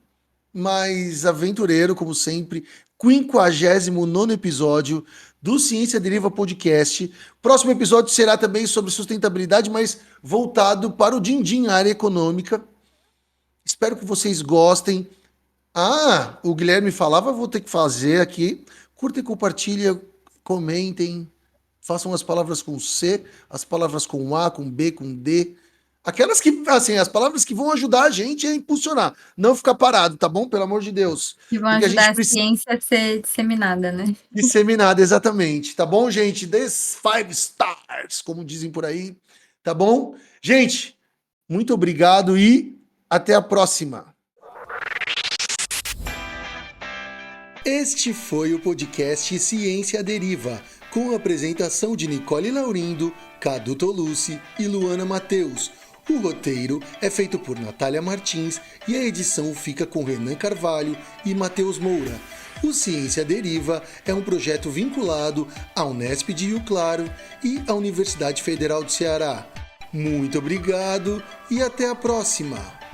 mais aventureiro, como sempre, 59º episódio do Ciência Deriva Podcast. Próximo episódio será também sobre sustentabilidade, mas voltado para o din-din, área econômica. Espero que vocês gostem. Ah, o Guilherme falava, vou ter que fazer aqui. Curta e compartilha, comentem, façam as palavras com C, as palavras com A, com B, com D. Aquelas que, assim, as palavras que vão ajudar a gente a impulsionar. Não ficar parado, tá bom? Pelo amor de Deus. Que vão Porque a ajudar gente a precisa ciência a ser disseminada, né? disseminada, exatamente. Tá bom, gente? This 5 stars, como dizem por aí. Tá bom? Gente, muito obrigado e até a próxima. Este foi o podcast Ciência à Deriva, com a apresentação de Nicole Laurindo, Cadu Tolucci e Luana Mateus. O roteiro é feito por Natália Martins e a edição fica com Renan Carvalho e Matheus Moura. O Ciência à Deriva é um projeto vinculado à Unesp de Rio Claro e à Universidade Federal do Ceará. Muito obrigado e até a próxima!